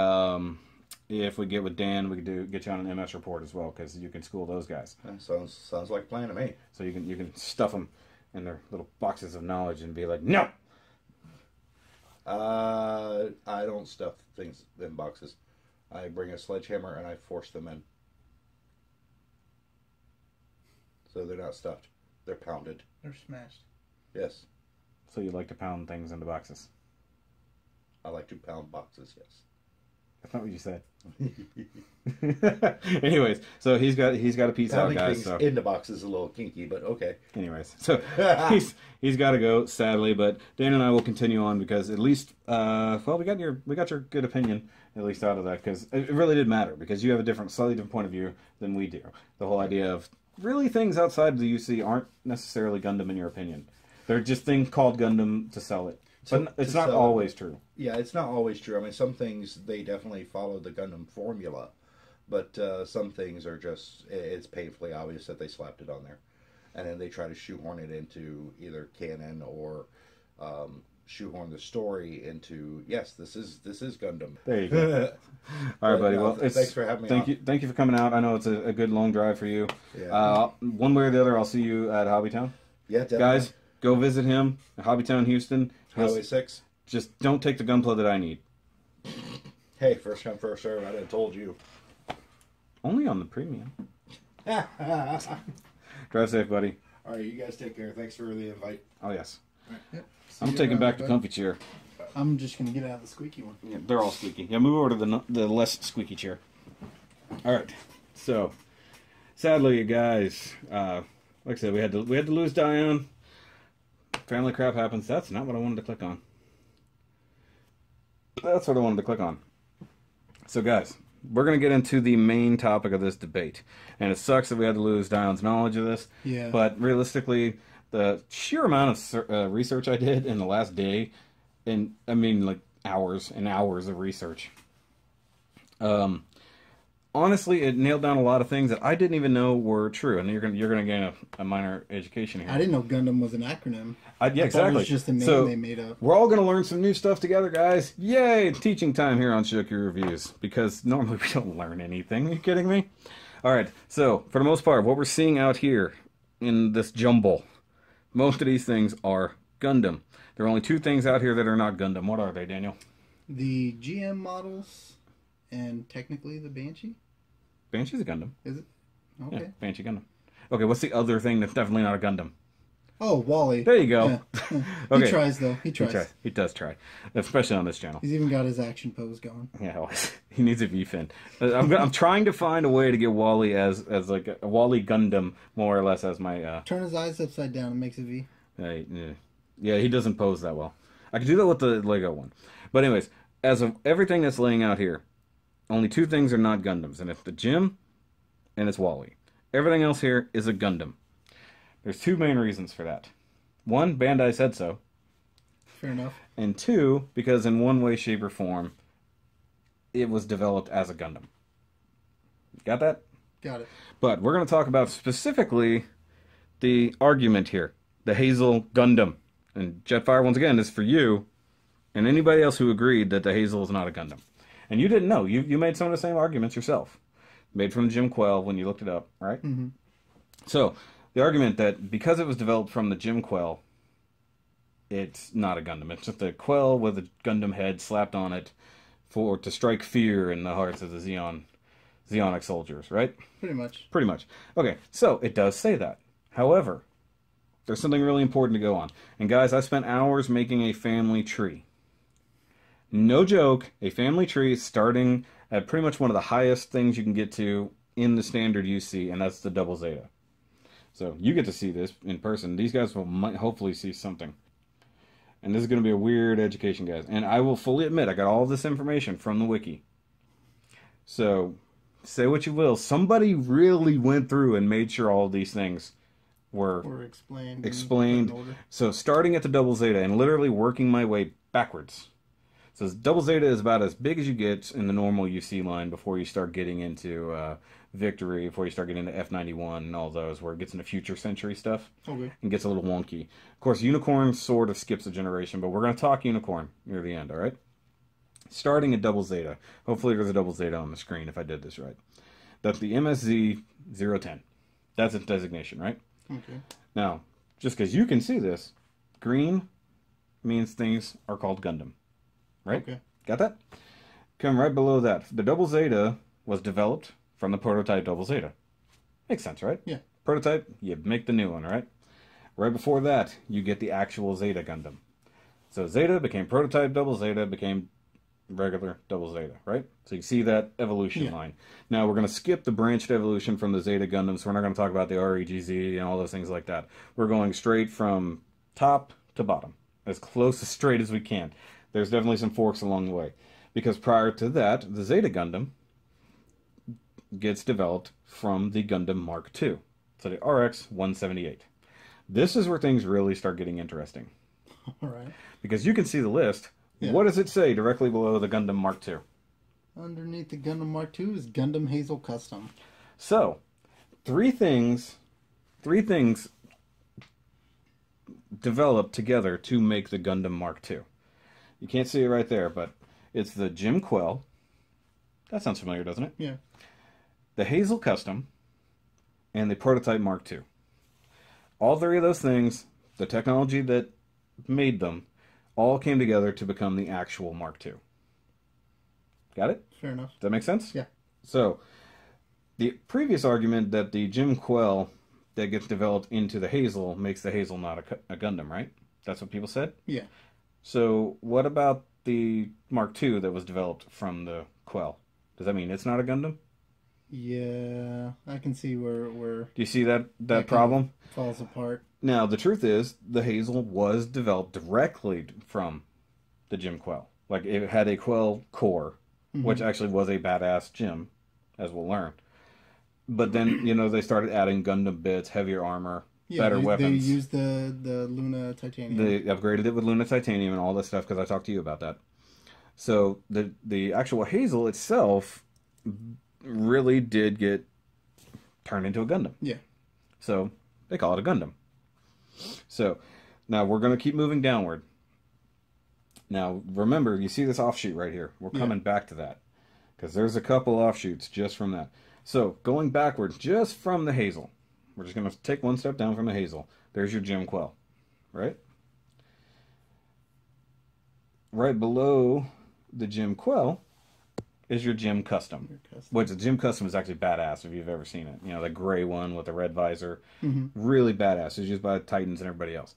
if we get with Dan, we could get you on an MS report as well, because you can school those guys. Sounds like a plan to me. So you can stuff them in their little boxes of knowledge and be like, no. I don't stuff things in boxes. I bring a sledgehammer and I force them in. So they're not stuffed. They're pounded. They're smashed. Yes. So you like to pound things into boxes? I like to pound boxes, yes. That's not what you said. Anyways, so he's got a piece out, guys. So into boxes is a little kinky, but okay. Anyways, so he's got to go, sadly. But Dan and I will continue on because at least, we got your good opinion at least out of that, because it really did matter, because you have a slightly different point of view than we do. The whole idea of really things outside of the UC aren't necessarily Gundam in your opinion. They're just things called Gundam to sell it. But it's not always true. Yeah, it's not always true. I mean, some things, they definitely follow the Gundam formula. But some things are just, it's painfully obvious that they slapped it on there. And then they try to shoehorn it into either canon or shoehorn the story into, yes, this is Gundam. There you go. All right, buddy. Well, thanks for having me on. Thank you for coming out. I know it's a good long drive for you. Yeah. One way or the other, I'll see you at Hobbytown. Yeah, definitely. Guys, go visit him at Hobbytown, Houston. Highway 6. Just don't take the Gunpla that I need. Hey, first come, first serve. I done told you. Only on the premium. Drive safe, buddy. All right, you guys take care. Thanks for the invite. Oh, yes. Yep. I'm taking back the comfy chair. I'm just going to get out of the squeaky one. Yeah, they're all squeaky. Yeah, move over to the less squeaky chair. All right. So, sadly, guys, like I said, we had to lose Diane. Family crap happens. That's not what I wanted to click on. That's what I wanted to click on. So, guys, we're going to get into the main topic of this debate. And it sucks that we had to lose Diane's knowledge of this. Yeah. But realistically, the sheer amount of research I did in the last day, and I mean, like, hours and hours of research. Honestly, it nailed down a lot of things that I didn't even know were true, and you're gonna gain a minor education here. I didn't know Gundam was an acronym. Yeah, exactly. It was just a name they made up. We're all gonna learn some new stuff together, guys. Yay! Teaching time here on Shoky Reviews, because normally we don't learn anything. Are you kidding me? All right. So for the most part, what we're seeing out here in this jumble, most of these things are Gundam. There are only two things out here that are not Gundam. What are they, Daniel? The GM models and technically the Banshee. Banshee's a Gundam. Is it? Okay. Yeah, Banshee Gundam. Okay, what's the other thing that's definitely not a Gundam? Oh, Wally. There you go. Yeah. Okay. He tries, though. He tries. He does try. Especially on this channel. He's even got his action pose going. Yeah, he needs a V-fin. I'm trying to find a way to get Wally as like a Wally Gundam, more or less, as my... Turn his eyes upside down and makes a V. Yeah, he doesn't pose that well. I can do that with the Lego one. But anyways, as of everything that's laying out here, only two things are not Gundams, and it's the Jim and it's Wally. Everything else here is a Gundam. There's two main reasons for that. One, Bandai said so. Fair enough. And two, because in one way, shape, or form, it was developed as a Gundam. Got that? Got it. But we're going to talk about specifically the argument here. The Hazel Gundam. And Jetfire, once again, is for you and anybody else who agreed that the Hazel is not a Gundam. And you didn't know. You made some of the same arguments yourself. Made from Jim Quell when you looked it up, right? Mm-hmm. So, the argument that because it was developed from the Jim Quell, it's not a Gundam. It's just a Quell with a Gundam head slapped on it to strike fear in the hearts of the Zeonic soldiers, right? Pretty much. Pretty much. Okay, so it does say that. However, there's something really important to go on. And guys, I spent hours making a family tree. No joke, a family tree starting at pretty much one of the highest things you can get to in the standard UC, and that's the double zeta. So you get to see this in person. These guys will might hopefully see something. And this is going to be a weird education, guys. And I will fully admit, I got all this information from the wiki. So, say what you will. Somebody really went through and made sure all of these things were explained. So, starting at the double zeta and literally working my way backwards. So, double zeta is about as big as you get in the normal UC line before you start getting into Victory, before you start getting into F91 and all those, where it gets into future century stuff and gets a little wonky. Of course, Unicorn sort of skips a generation, but we're going to talk Unicorn near the end, all right? Starting at double zeta. Hopefully there's a double zeta on the screen if I did this right. That's the MSZ 010. That's its designation, right? Okay. Now, just because you can see this, green means things are called Gundam, right? Okay. Got that? Come right below that. The double zeta was developed from the prototype double zeta. Makes sense, right? Yeah. Prototype, you make the new one, right? Right before that, you get the actual Zeta Gundam. So Zeta became prototype double zeta, became regular double zeta, right? So you see that evolution line. Now we're going to skip the branched evolution from the Zeta Gundam, so we're not going to talk about the REGZ and all those things like that. We're going straight from top to bottom, as close as straight as we can. There's definitely some forks along the way. Because prior to that, the Zeta Gundam gets developed from the Gundam Mark II. So the RX-178. This is where things really start getting interesting. All right. Because you can see the list. Yeah. What does it say directly below the Gundam Mark II? Underneath the Gundam Mark II is Gundam Hazel Custom. So, three things developed together to make the Gundam Mark II. You can't see it right there, but it's the Jim Quell. That sounds familiar, doesn't it? Yeah. The Hazel Custom, and the Prototype Mark II. All three of those things, the technology that made them, all came together to become the actual Mark II. Got it? Fair enough. Does that make sense? Yeah. So, the previous argument that the Jim Quell that gets developed into the Hazel makes the Hazel not a Gundam, right? That's what people said? Yeah. So, what about the Mark II that was developed from the Quell? Does that mean it's not a Gundam? Yeah, I can see where Do you see that problem? Falls apart. Now, the truth is, the Hazel was developed directly from the Jim Quell. Like, it had a Quell core, which actually was a badass Jim, as we'll learn. But then, they started adding Gundam bits, heavier armor, better weapons. They used the Luna Titanium. They upgraded it with Luna Titanium and all that stuff, because I talked to you about that. So, the actual Hazel itself really did get turned into a Gundam. Yeah. So, they call it a Gundam. So, now we're going to keep moving downward. Now, remember, you see this offshoot right here. We're coming back to that. Because there's a couple offshoots just from that. So, going backwards just from the Hazel. We're just going to take one step down from the Hazel. There's your Jim Quell. Right? Right below the Jim Quell is your Jim Custom. Which the Jim Custom is actually badass if you've ever seen it. The gray one with the red visor. Really badass. It's used by the Titans and everybody else.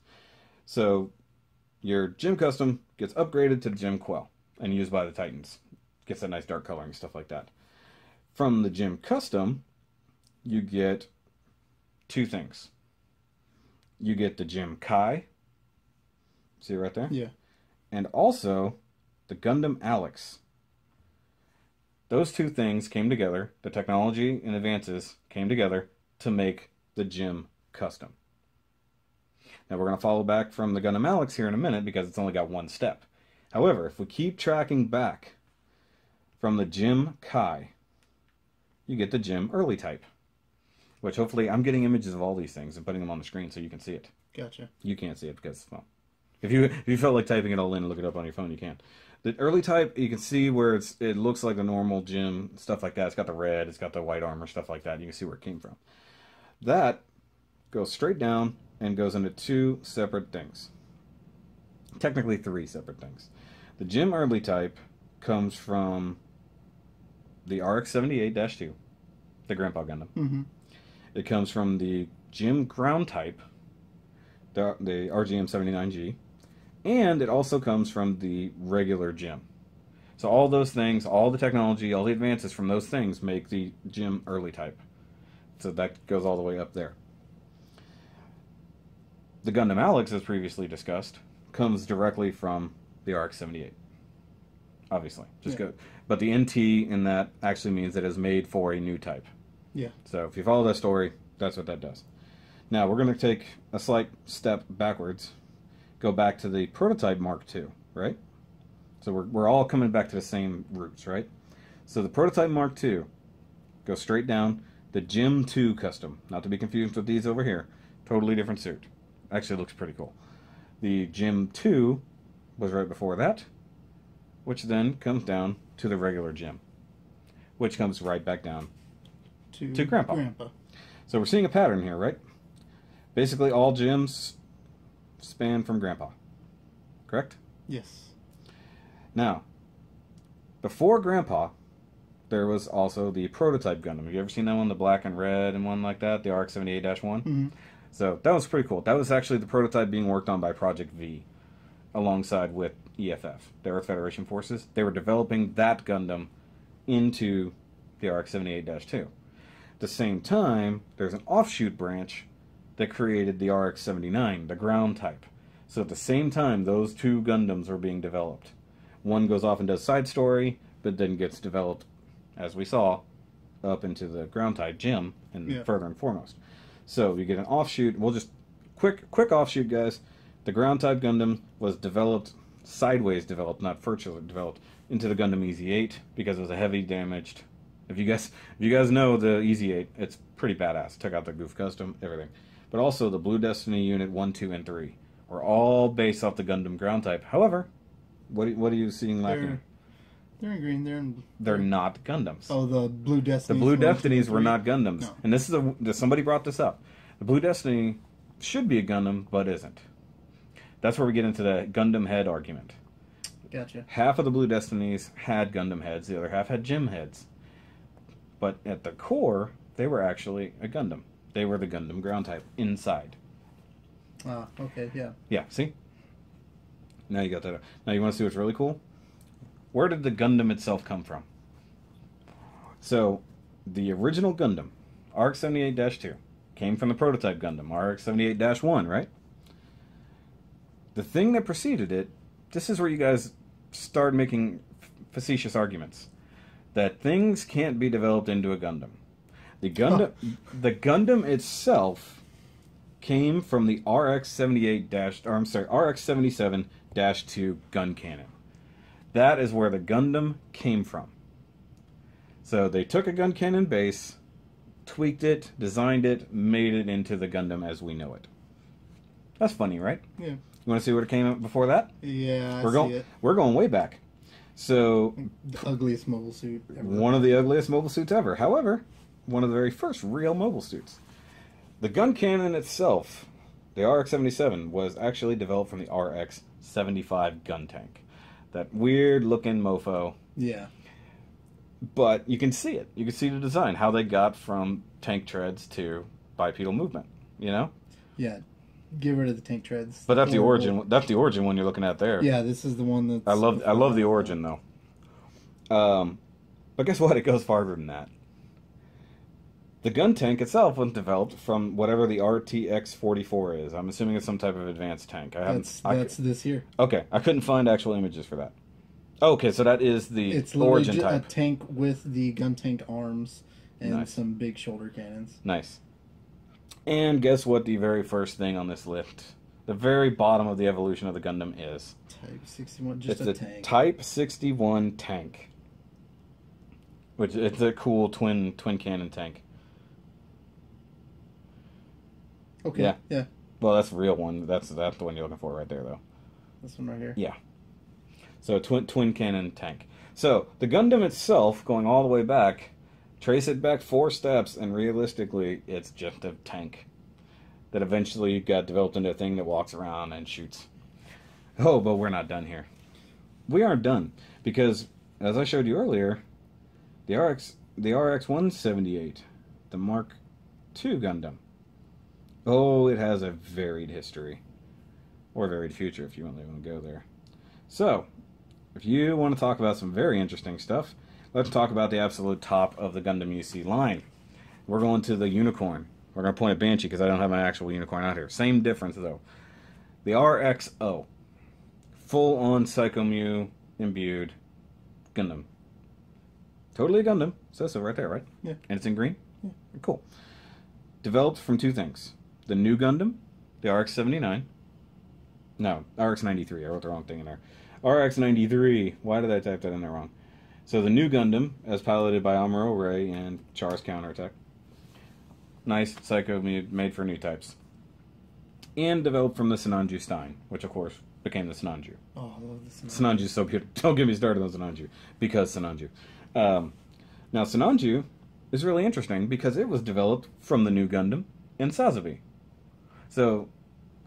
So, your Jim Custom gets upgraded to the Jim Quell and used by the Titans. Gets that nice dark coloring, stuff like that. From the Jim Custom, you get two things. You get the Jim Kai. See it right there? Yeah. And also, the Gundam Alex. Those two things came together, the technology and advances came together to make the Jim Custom. Now we're going to follow back from the Gundam Alex here in a minute because it's only got one step. However, if we keep tracking back from the Jim Kai, you get the Jim Early Type. Which hopefully, I'm getting images of all these things and putting them on the screen so you can see it. Gotcha. You can't see it because, well, if you felt like typing it all in and look it up on your phone, you can. The Early Type, you can see where it looks like the normal Jim, stuff like that. It's got the red, it's got the white armor, stuff like that. You can see where it came from. That goes straight down and goes into two separate things. Technically three separate things. The Jim Early Type comes from the RX-78-2, the Grandpa Gundam. It comes from the Jim Ground Type, the RGM-79G, and it also comes from the regular Jim. So all those things, all the technology, all the advances from those things make the Jim Early Type. So that goes all the way up there. the Gundam Alex, as previously discussed, comes directly from the RX-78. Obviously. But the NT in that actually means that it is made for a new type. Yeah. So if you follow that story, that's what that does. Now, we're going to take a slight step backwards. Go back to the prototype Mark II, right? So we're all coming back to the same roots, right? So the prototype Mark II goes straight down. The Gym 2 custom, not to be confused with these over here. Totally different suit. Actually, it looks pretty cool. The Gym 2 was right before that, which then comes down to the regular Gym, which comes right back down to Grandpa. So we're seeing a pattern here, right? Basically, all gyms span from Grandpa. Correct? Yes. Now, before Grandpa, there was also the prototype Gundam. Have you ever seen that one, the black and red and one like that, the RX-78-1? Mm-hmm. So that was pretty cool. That was actually the prototype being worked on by Project V, alongside with EFF, the Earth Federation Forces. They were developing that Gundam into the RX-78-2. At the same time, there's an offshoot branch that created the RX-79, the ground type. So at the same time, those two Gundams were being developed. One goes off and does side story, but then gets developed, as we saw, up into the ground type Gym and further and foremost. So you get an offshoot. We'll just quick offshoot, guys. The ground type Gundam was developed, sideways developed, not vertically developed, into the Gundam EZ-8 because it was a heavy damaged. If you guys know the EZ-8, it's pretty badass. Took out the Goof Custom, everything. But also the Blue Destiny Unit 1, 2, and 3 were all based off the Gundam ground type. However, what are you seeing lacking? They're in green. They're not Gundams. Oh, the Blue Destinies. The Blue Destinies were not Gundams. No. And this is somebody brought this up. The Blue Destiny should be a Gundam, but isn't. That's where we get into the Gundam head argument. Gotcha. Half of the Blue Destinies had Gundam heads, the other half had Gym heads. But at the core, they were actually a Gundam. They were the Gundam ground type inside. Ah, okay, yeah. Yeah, see? Now you got that. Now you want to see what's really cool? Where did the Gundam itself come from? So, the original Gundam, RX-78-2, came from the prototype Gundam, RX-78-1, right? The thing that preceded it, this is where you guys start making facetious arguments. That things can't be developed into a Gundam. The Gundam itself came from the RX-77-2 gun cannon. That is where the Gundam came from. So they took a gun cannon base, tweaked it, designed it, made it into the Gundam as we know it. That's funny, right? Yeah. You want to see what it came up before that? Yeah, We're going way back. So the ugliest mobile suit ever. One of the ugliest mobile suits ever. However, one of the very first real mobile suits. The gun cannon itself, the RX-77, was actually developed from the RX-75 gun tank. That weird-looking mofo. Yeah. But you can see it. You can see the design, how they got from tank treads to bipedal movement, you know? Yeah. Get rid of the tank treads. But that's the origin. That's the origin one you're looking at there. Yeah, this is the one that's... I love the origin, though. But guess what? It goes farther than that. The gun tank itself was developed from whatever the RTX-44 is. I'm assuming it's some type of advanced tank. That's this here. Okay, I couldn't find actual images for that. Okay, so that is the origin type. It's a tank with the gun tank arms and Nice. some big shoulder cannons. Nice. And guess what the very first thing on this list, the very bottom of the evolution of the Gundam is? Type 61, It's just a the tank. Type 61 tank. Which, it's a cool twin cannon tank. Okay, yeah. Well, that's the real one. That's the one you're looking for right there, though. This one right here. Yeah. So twin cannon tank. So the Gundam itself, going all the way back, trace it back 4 steps, and realistically, it's just a tank that eventually got developed into a thing that walks around and shoots. Oh, but we're not done here. We aren't done because, as I showed you earlier, the RX-178, the Mark II Gundam. Oh, it has a varied history. Or varied future, if you really want to go there. So, if you want to talk about some very interesting stuff, let's talk about the absolute top of the Gundam UC line. We're going to the Unicorn, We're going to point at Banshee because I don't have my actual unicorn out here. Same difference, though. The RXO. Full-on Psycho Mew imbued Gundam. Totally a Gundam. Says so right there, right? Yeah. And it's in green? Yeah. Cool. Developed from two things. The new Gundam, the RX-79. No, RX-93. I wrote the wrong thing in there. RX-93. Why did I type that in there wrong? So the new Gundam, as piloted by Amuro Ray and Char's Counterattack. Nice Psycho made for new types. And developed from the Sinanju Stein, which of course became the Sinanju. Oh, I love the Sinanju is so beautiful. Don't get me started on Sinanju, because Sinanju. Now Sinanju is really interesting because it was developed from the new Gundam and Sazabi. So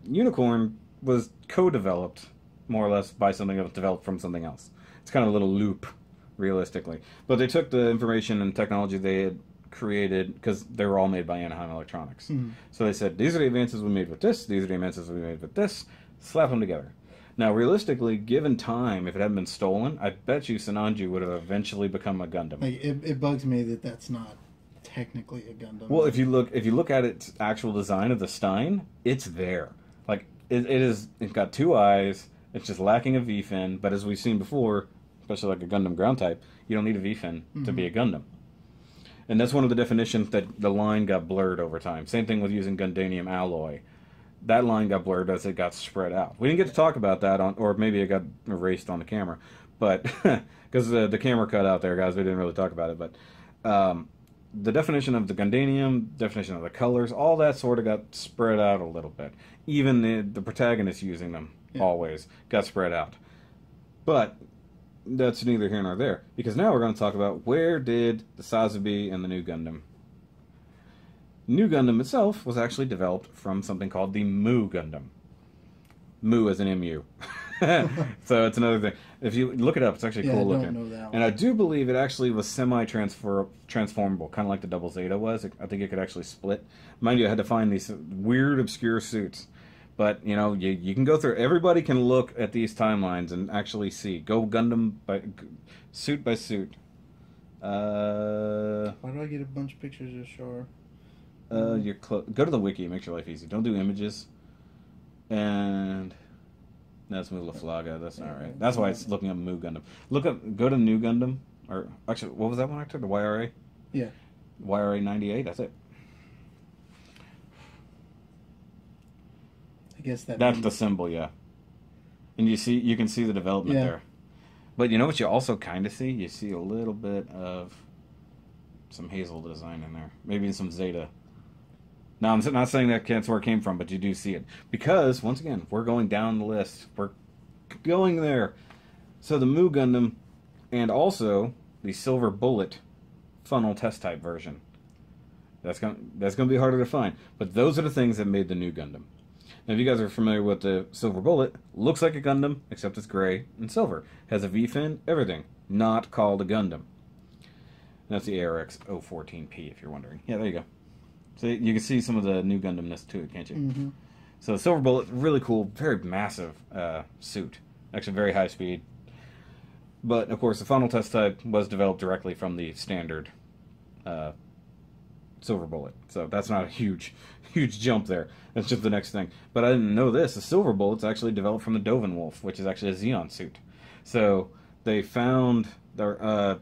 Unicorn was co-developed more or less by something that was developed from something else. It's kind of a little loop, realistically. But they took the information and technology they had created, because they were all made by Anaheim Electronics. Mm-hmm. So they said, these are the advances we made with this, these are the advances we made with this, slap them together. Now, realistically, given time, if it hadn't been stolen, I bet you Sinanju would have eventually become a Gundam. Like, it bugs me that that's not technically a Gundam. Well, if you look at its actual design of the Stein, it's there. Like it's got two eyes. It's just lacking a V-fin. But as we've seen before, especially like a Gundam ground type, you don't need a V-fin to be a Gundam. And that's one of the definitions that the line got blurred over time. Same thing with using Gundanium alloy. That line got blurred as it got spread out. We didn't get to talk about that or maybe it got erased on the camera, but because the camera cut out there, guys, we didn't really talk about it. But the definition of the Gundanium, definition of the colors, all that sort of got spread out a little bit. Even the protagonist using them always got spread out. But that's neither here nor there, because now we're going to talk about where did the Sazabi and the new Gundam. New Gundam itself was actually developed from something called the Mu Gundam. Mu as an MU. So it's another thing. If you look it up, it's actually cool looking. Know that one. And I do believe it actually was semi-transformable, kind of like the Double Zeta was. I think it could actually split. Mind you, I had to find these weird, obscure suits. But, you know, you can go through. Everybody can look at these timelines and actually see. Go Gundam suit by suit. Why do I get a bunch of pictures of Char? Go to the wiki. It makes your life easy. Don't do images. And that's Mu Laflaga. That's not right. That's why it's looking up Mu Gundam. Go to New Gundam. Or actually, what was that one I took? The YRA? Yeah. YRA 98. That's it. I guess that's the symbol, yeah. And you can see the development there. But you know what you also kind of see? You see a little bit of some Hazel design in there. Maybe some Zeta. Now, I'm not saying that's where it came from, but you do see it. Because, once again, we're going down the list. We're going there. So the Mu Gundam, and also the Silver Bullet funnel test type version. That's gonna be harder to find. But those are the things that made the new Gundam. Now, if you guys are familiar with the Silver Bullet, looks like a Gundam, except it's gray and silver. Has a V-fin, everything. Not called a Gundam. And that's the ARX 014P, if you're wondering. Yeah, there you go. So you can see some of the new Gundamness to it, can't you? Mm-hmm. So the Silver Bullet, really cool, very massive suit. Actually, very high speed. But, of course, the funnel test type was developed directly from the standard Silver Bullet. So that's not a huge jump there. That's just the next thing. But I didn't know this. The Silver Bullet's actually developed from the Doven Wolf, which is actually a Xeon suit. So they found, I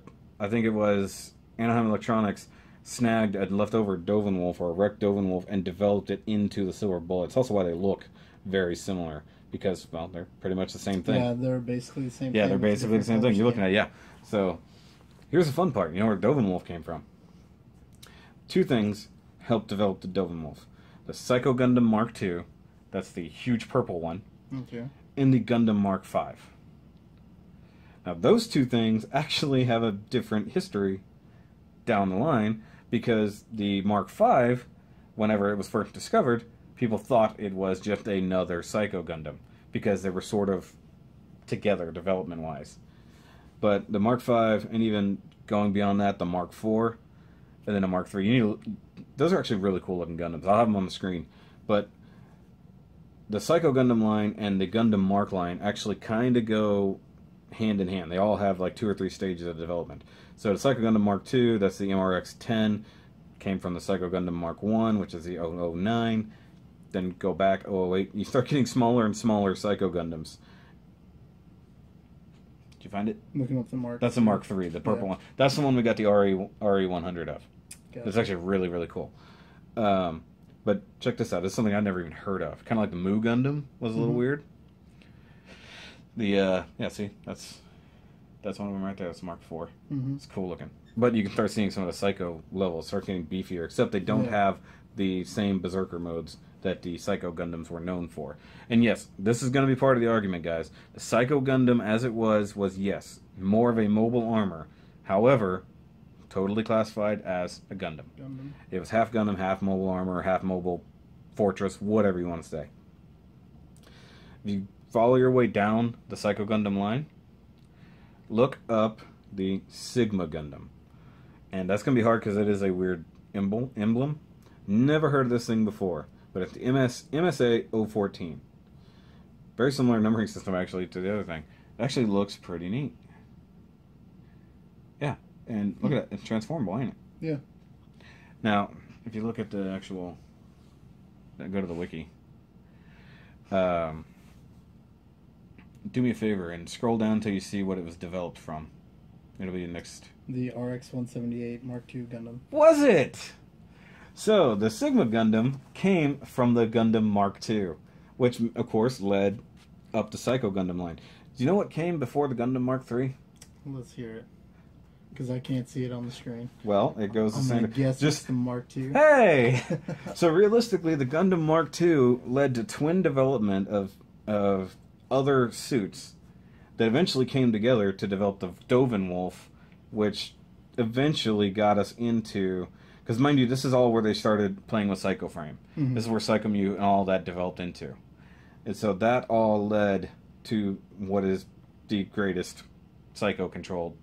think it was Anaheim Electronics, snagged a leftover Doven Wolf or a wrecked Doven Wolf and developed it into the Silver Bullet. It's also why they look very similar, because, well, they're pretty much the same thing. Yeah, they're basically the same thing. Yeah, they're basically the same thing. You're looking at, yeah. So here's the fun part. You know where Doven Wolf came from? Two things helped develop the Doven Wolf. The Psycho Gundam Mark II, that's the huge purple one, Okay. and the Gundam Mark V. Now, those two things actually have a different history down the line, because the Mark V, whenever it was first discovered, people thought it was just another Psycho Gundam, because they were sort of together development-wise. But the Mark V, and even going beyond that, the Mark IV, and then the Mark III, those are actually really cool-looking Gundams. I'll have them on the screen. But the Psycho Gundam line and the Gundam Mark line actually kind of go hand in hand. They all have like 2 or 3 stages of development. So the Psycho Gundam Mark II, that's the MRX-10, came from the Psycho Gundam Mark 1, which is the 009. Then go back 008. You start getting smaller and smaller Psycho Gundams. Did you find it? Looking up the Mark. That's the Mark 3, the purple one. That's the one we got the RE 100 of. Gotcha. It's actually really, really cool. But check this out. This is something I've never even heard of. Kind of like the Mu Gundam was a little weird. The yeah, see, that's one of them right there. That's Mark 4. It's cool looking. But you can start seeing some of the Psycho levels start getting beefier, except they don't have the same Berserker modes that the Psycho Gundams were known for. And yes, this is going to be part of the argument, guys. The Psycho Gundam, as it was yes, more of a mobile armor. However, totally classified as a Gundam. It was half Gundam, half mobile armor, half mobile fortress, whatever you want to say. If you follow your way down the Psycho Gundam line, look up the Sigma Gundam. And that's going to be hard because it is a weird emblem. Never heard of this thing before. But it's the MSA 014. Very similar numbering system, actually, to the other thing. It actually looks pretty neat. Yeah. And look at that. It's transformable, ain't it? Yeah. Now, if you look at the actual... Go to the wiki. Do me a favor and scroll down until you see what it was developed from. It'll be the next... The RX-178 Mark II Gundam. Was it? So, the Sigma Gundam came from the Gundam Mark II, which, of course, led up the Psycho Gundam line. Do you know what came before the Gundam Mark III? Let's hear it. Because I can't see it on the screen. Well, it goes the same. Guess it's the Mark II. Hey! So, realistically, the Gundam Mark II led to twin development of other suits that eventually came together to develop the Dovenwolf, which eventually got us into... Because, mind you, this is all where they started playing with Psycho Frame. This is where Psycho Mu and all that developed into. And so that all led to what is the greatest Psycho-controlled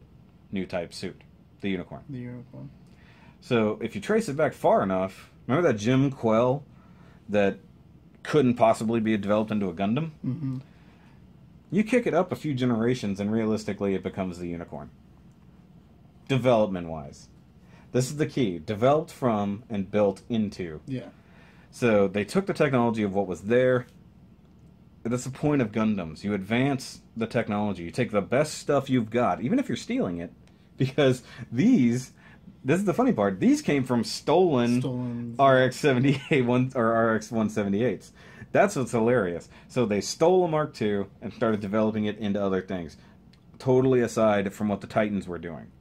new type suit, the Unicorn. The Unicorn. So if you trace it back far enough, remember that Jim Quell that couldn't possibly be developed into a Gundam? You kick it up a few generations and realistically it becomes the Unicorn. Development-wise. This is the key. Developed from and built into. Yeah. So they took the technology of what was there. That's the point of Gundams. You advance the technology. You take the best stuff you've got, even if you're stealing it, because this is the funny part, these came from stolen RX-78 or RX-178s. That's what's hilarious. So they stole a Mark II and started developing it into other things, totally aside from what the Titans were doing.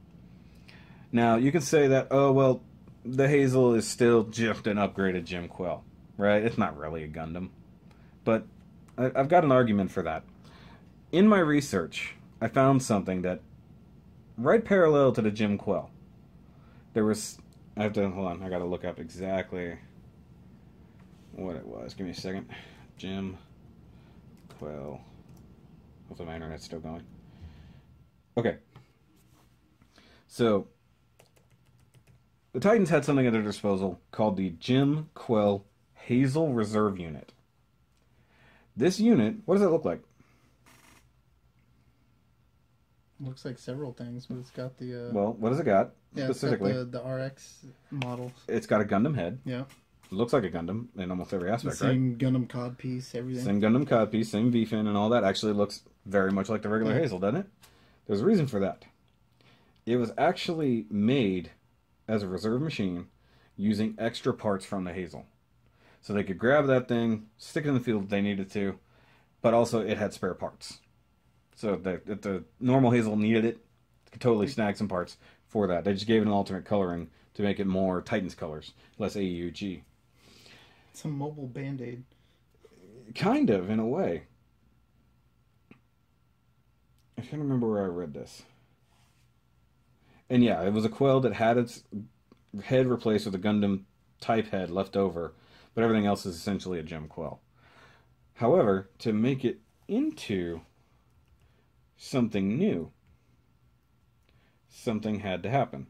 Now, you can say that, oh, well, the Hazel is still just an upgraded Jim Quell, right? It's not really a Gundam. But I've got an argument for that. In my research, I found something that, right parallel to the Jim Quell, there was... hold on, I gotta look up exactly what it was. Give me a second. Jim Quell. Hopefully my internet's still going. Okay. So... the Titans had something at their disposal called the Jim Quell Hazel Reserve Unit. This unit, what does it look like? Looks like several things, but it's got the... well, what has it got, specifically? It's got the RX models. It's got a Gundam head. Yeah. It looks like a Gundam in almost every aspect, the same Gundam codpiece, everything. Same Gundam codpiece, same V-fin, and all that. Actually looks very much like the regular Hazel, doesn't it? There's a reason for that. It was actually made as a reserve machine using extra parts from the Hazel. So they could grab that thing, stick it in the field if they needed to, but also it had spare parts. So if the normal Hazel needed it, they could totally snag some parts for that. They just gave it an alternate coloring to make it more Titans colors, less AUG. It's a mobile Band-Aid. Kind of, in a way. I can't remember where I read this. And yeah, it was a Quell that had its head replaced with a Gundam type head left over, but everything else is essentially a Jim Quell. However, to make it into something new, something had to happen.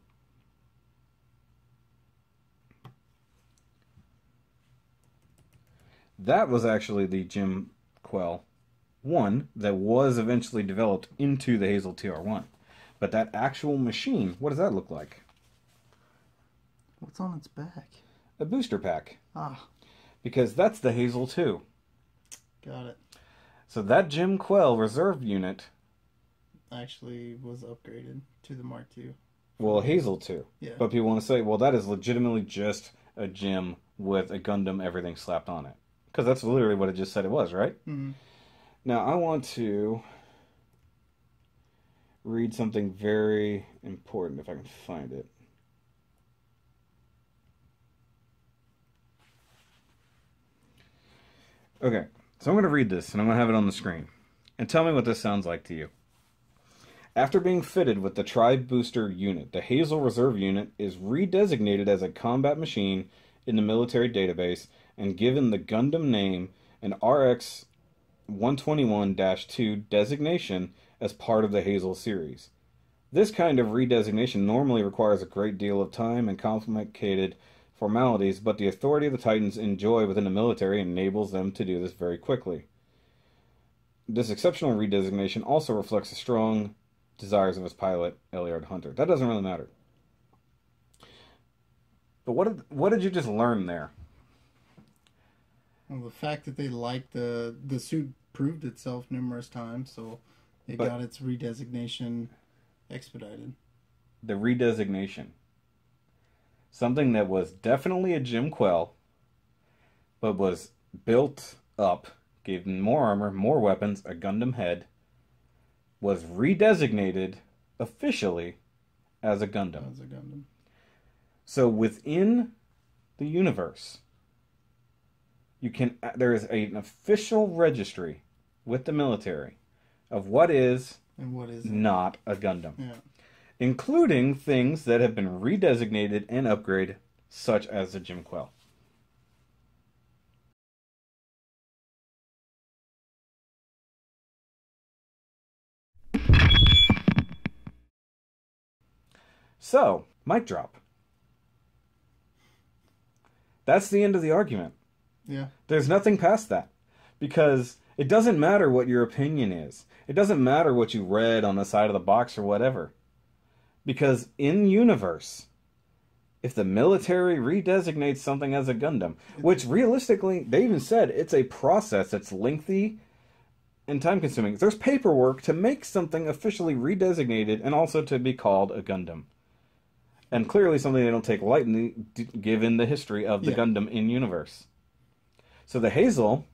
That was actually the Jim Quell 1 that was eventually developed into the Hazel TR1. But that actual machine, what does that look like? What's on its back? A booster pack. Ah. Because that's the Hazel 2. Got it. So that Jim Quell reserve unit... Actually was upgraded to the Mark II. Well, Hazel 2. Yeah. But people want to say, well, that is legitimately just a Jim with a Gundam everything slapped on it. Because that's literally what it just said it was, right? Mm-hmm. Now, I want to read something very important, if I can find it. Okay, so I'm going to read this, and I'm going to have it on the screen. And tell me what this sounds like to you. After being fitted with the Tribe Booster unit, the Hazel Reserve unit is redesignated as a combat machine in the military database and given the Gundam name and RX 121-2 designation as part of the Hazel series. This kind of redesignation normally requires a great deal of time and complicated formalities, but the authority the Titans enjoy within the military enables them to do this very quickly. This exceptional redesignation also reflects the strong desires of his pilot, Eliard Hunter. That doesn't really matter. But what did you just learn there? Well, the fact that they liked the suit proved itself numerous times, so it got its redesignation expedited. The redesignation. Something that was definitely a Jim Quell, but was built up, gave them more armor, more weapons, a Gundam head, was redesignated officially as a Gundam. As a Gundam. So within the universe, there is an official registry with the military of what is and what is not a Gundam. Yeah. Including things that have been redesignated and upgraded, such as the Jim Quell. So, mic drop. That's the end of the argument. Yeah. There's nothing past that. Because it doesn't matter what your opinion is. It doesn't matter what you read on the side of the box or whatever. Because in universe, if the military redesignates something as a Gundam, which realistically, they even said it's a process that's lengthy and time consuming. There's paperwork to make something officially redesignated and also to be called a Gundam. And clearly something they don't take lightly given the history of the Gundam in universe. So the Hazel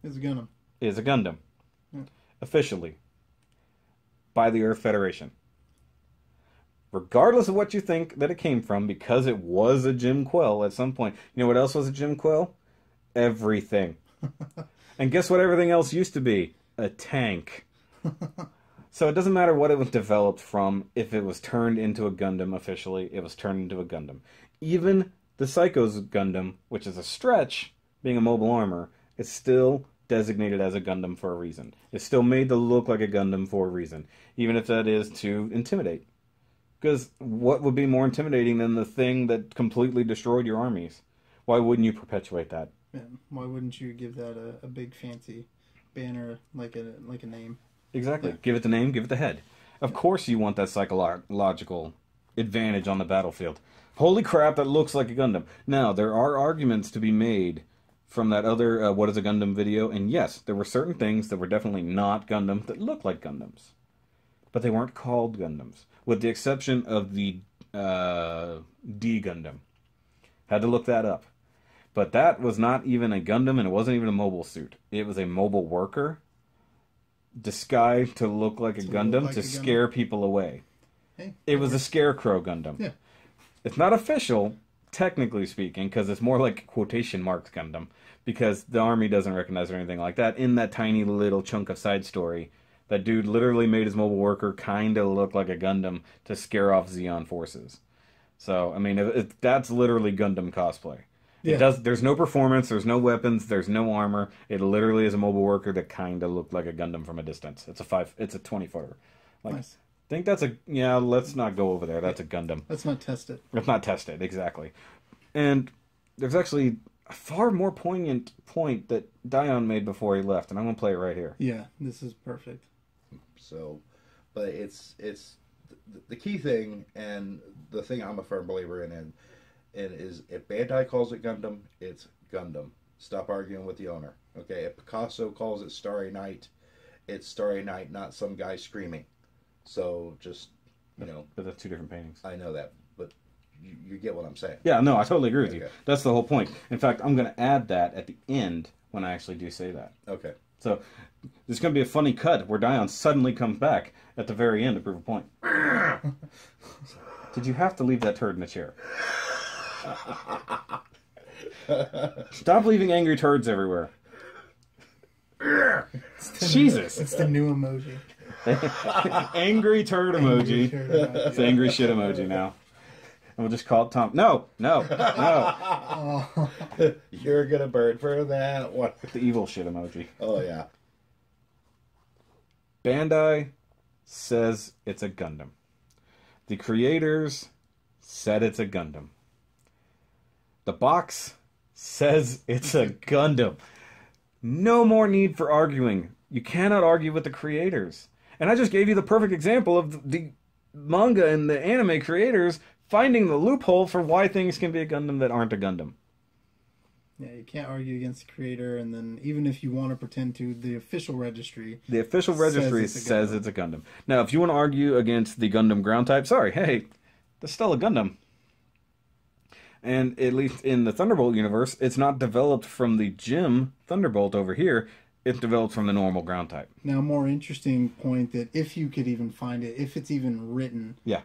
is a Gundam. Is a Gundam. Yeah. Officially. By the Earth Federation. Regardless of what you think that it came from, because it was a Jim Quell at some point. You know what else was a Jim Quell? Everything. And guess what everything else used to be? A tank. So it doesn't matter what it was developed from. If it was turned into a Gundam officially, it was turned into a Gundam. Even the Psycho's Gundam, which is a stretch, being a mobile armor, is still designated as a Gundam for a reason. It's still made to look like a Gundam for a reason. Even if that is to intimidate. Because what would be more intimidating than the thing that completely destroyed your armies? Why wouldn't you perpetuate that? Yeah. Why wouldn't you give that a big fancy banner like a name? Exactly. Yeah. Give it the name, give it the head. Of course you want that psychological advantage on the battlefield. Holy crap, that looks like a Gundam. Now, there are arguments to be made from that other What is a Gundam video, and yes, there were certain things that were definitely not Gundam that looked like Gundams. But they weren't called Gundams. With the exception of the D Gundam. Had to look that up. But that was not even a Gundam, and it wasn't even a mobile suit. It was a mobile worker disguised to look like a Gundam to scare people away. Hey, it was a Scarecrow Gundam. Yeah. It's not official, technically speaking, because it's more like quotation marks Gundam. Because the army doesn't recognize or anything like that. In that tiny little chunk of side story, that dude literally made his mobile worker kind of look like a Gundam to scare off Zeon forces. So, I mean, that's literally Gundam cosplay. Yeah. There's no performance, there's no weapons, there's no armor. It literally is a mobile worker that kind of looked like a Gundam from a distance. It's a 20-footer. Like, nice. I think that's let's not go over there. That's a Gundam. Let's not test it. Let's not test it, exactly. And there's actually a far more poignant point that Dion made before he left, and I'm going to play it right here. Yeah, this is perfect. So, but it's the key thing, and the thing I'm a firm believer in And if Bandai calls it Gundam, it's Gundam. Stop arguing with the owner. Okay, if Picasso calls it Starry Night, it's Starry Night, not some guy screaming. So just, But that's two different paintings. I know that, but you get what I'm saying. Yeah, no, I totally agree with you. Okay. That's the whole point. In fact, I'm going to add that at the end when I actually do say that. Okay. So there's going to be a funny cut where Dion suddenly comes back at the very end to prove a point. Did you have to leave that turd in the chair? Stop leaving angry turds everywhere. Jesus. It's the new emoji. Angry turd emoji. It's the angry shit emoji now. And we'll just call it Tom. No. You're gonna burn for that one. The evil shit emoji. Oh, yeah. Bandai says it's a Gundam. The creators said it's a Gundam. The box says it's a Gundam. No more need for arguing. You cannot argue with the creators. And I just gave you the perfect example of the manga and the anime creators finding the loophole for why things can be a Gundam that aren't a Gundam. Yeah, you can't argue against the creator, and then even if you want to pretend to, the official registry... The official registry says it's a Gundam. Now, if you want to argue against the Gundam ground type, sorry, hey, there's still a Gundam. And at least in the Thunderbolt universe, it's not developed from the Gym Thunderbolt over here. It's developed from the normal ground type. Now, a more interesting point that if you could even find it, if it's even written... Yeah.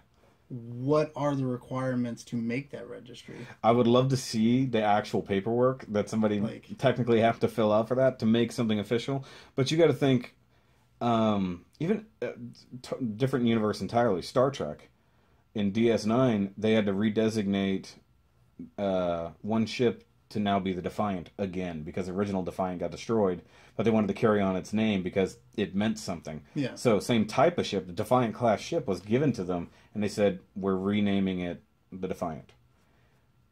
What are the requirements to make that registry? I would love to see the actual paperwork that somebody technically have to fill out for that to make something official. But you got to think, even different universe entirely. Star Trek, in DS9, they had to redesignate one ship to now be the Defiant again because the original Defiant got destroyed, but they wanted to carry on its name because it meant something. Yeah. So same type of ship, the Defiant class ship was given to them, and they said, we're renaming it the Defiant.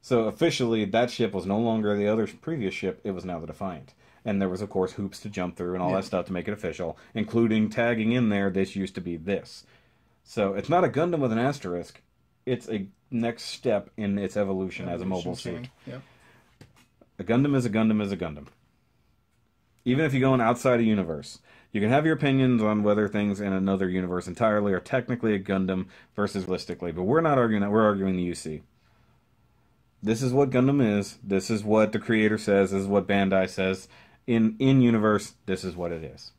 So officially, that ship was no longer the other previous ship, it was now the Defiant. And there was, of course, hoops to jump through and all that stuff to make it official, including tagging in there, this used to be this. So it's not a Gundam with an asterisk, it's a next step in its evolution as a mobile suit. Yep. A Gundam is a Gundam is a Gundam. Even if you go on outside a universe, you can have your opinions on whether things in another universe entirely are technically a Gundam versus realistically, but we're not arguing that. We're arguing the UC. This is what Gundam is. This is what the creator says. This is what Bandai says. In universe, this is what it is.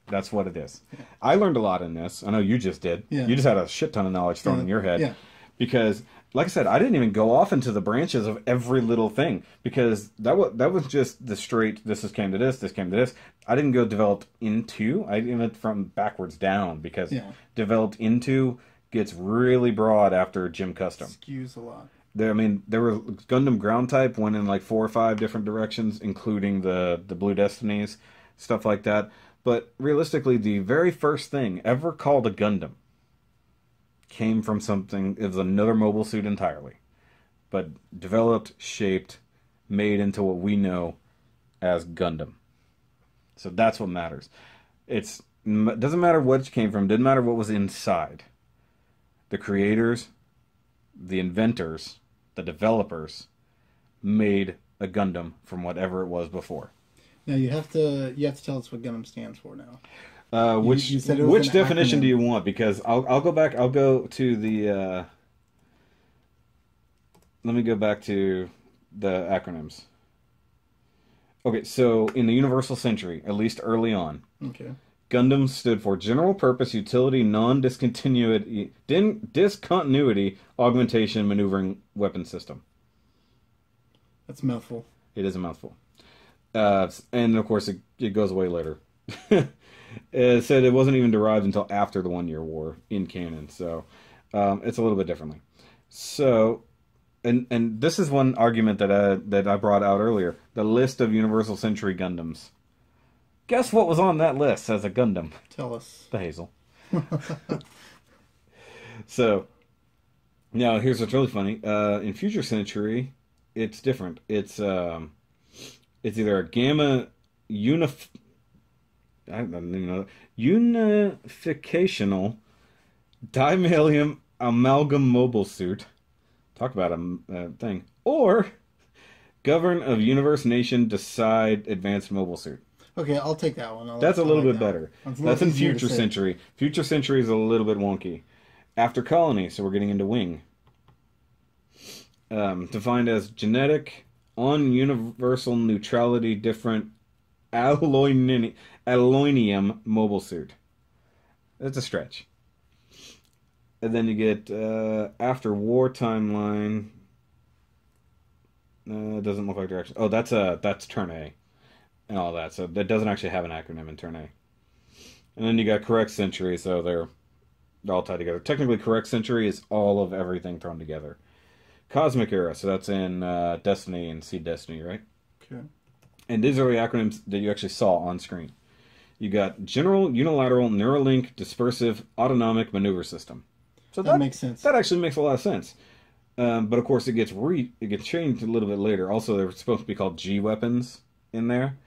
That's what it is. Yeah. I learned a lot in this. I know you just did. Yeah. You just had a shit ton of knowledge thrown in your head. Yeah. Because, like I said, I didn't even go off into the branches of every little thing. Because that was just the straight, this came to this came to this. I didn't go developed into. I went from backwards down. Because developed into gets really broad after Gym Custom. Skews a lot. There were Gundam ground type went in like 4 or 5 different directions, including the Blue Destinies, stuff like that. But realistically, the very first thing ever called a Gundam came from something, it was another mobile suit entirely. But developed, shaped, made into what we know as Gundam. So that's what matters. It doesn't matter what it came from, didn't matter what was inside. The creators, the inventors, the developers made a Gundam from whatever it was before. Now you have to tell us what Gundam stands for now. Which definition do you want? Because I'll go back. I'll go to the. Let me go back to the acronyms. Okay, so in the Universal Century, at least early on, Gundam stood for General Purpose Utility Non-Discontinuity Discontinuity Augmentation Maneuvering Weapon System. That's a mouthful. It is a mouthful. And of course, it goes away later. It said it wasn't even derived until after the 1 Year War in canon, so it's a little bit differently. So, and this is one argument that I brought out earlier: the list of Universal Century Gundams. Guess what was on that list as a Gundam? Tell us. The Hazel. So, now here's what's really funny: in Future Century, it's different. It's either a Gamma unificational dimalium amalgam mobile suit, Talk about a thing. Or govern of universe, nation, decide, advanced mobile suit. Okay, I'll take that one. That's a little bit that better. one. That's in easier to Future say. Century. Future Century is a little bit wonky. After Colony, so we're getting into Wing. Defined as genetic, on universal neutrality, different alloynium mobile suit. That's a stretch. And then you get after war timeline. It doesn't look like direction. Oh, that's turn A and all that. So that doesn't actually have an acronym in turn A. And then you got correct century, so they're all tied together. Technically, correct century is all of everything thrown together. Cosmic era, so that's in Destiny and Seed Destiny, right? Okay. And these are the acronyms that you actually saw on screen. You got General Unilateral Neuralink Dispersive Autonomic Maneuver System. So that makes sense. That actually makes a lot of sense. But of course, it gets changed a little bit later. Also, they're supposed to be called G weapons in there,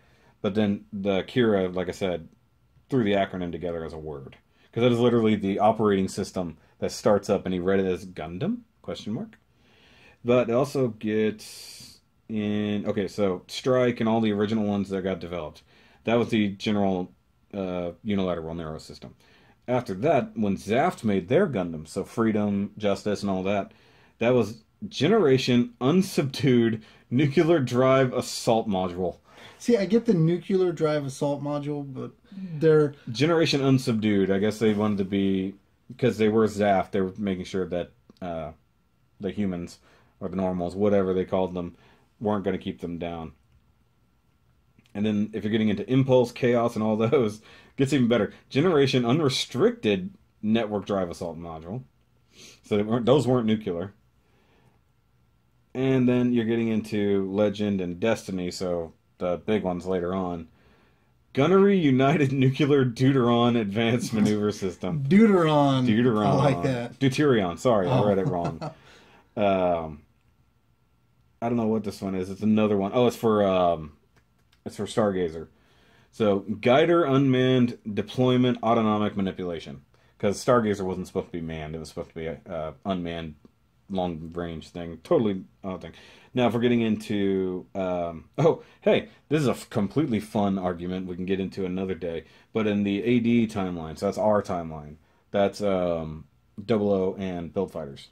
but then the Kira, like I said, threw the acronym together as a word because that is literally the operating system that starts up, and he read it as Gundam ? But it also gets in. Okay, so Strike and all the original ones that got developed. That was the General Unilateral Neuro System. After that, when Zaft made their Gundam, so Freedom, Justice, and all that, that was Generation Unsubdued Nuclear Drive Assault Module. See, I get the Nuclear Drive Assault Module, but they're... Generation Unsubdued, I guess they wanted to be... Because they were Zaft, they were making sure that the humans, or the normals, whatever they called them, weren't going to keep them down. And then if you're getting into Impulse, Chaos, and all those, it gets even better. Generation Unrestricted Network Drive Assault Module. So those weren't nuclear. And then you're getting into Legend and Destiny, so the big ones later on. Gunnery United Nuclear Deuteron Advanced Maneuver System. Deuteron. I like that. Deuterion, sorry, I read it wrong. I don't know what this one is. It's another one. Oh, it's for Stargazer. So, Guider Unmanned Deployment Autonomic Manipulation. Because Stargazer wasn't supposed to be manned. It was supposed to be a unmanned long-range thing. Totally other thing. Now, if we're getting into... oh, hey, this is a completely fun argument we can get into another day. But in the AD timeline, so that's our timeline, that's 00 and Build Fighters.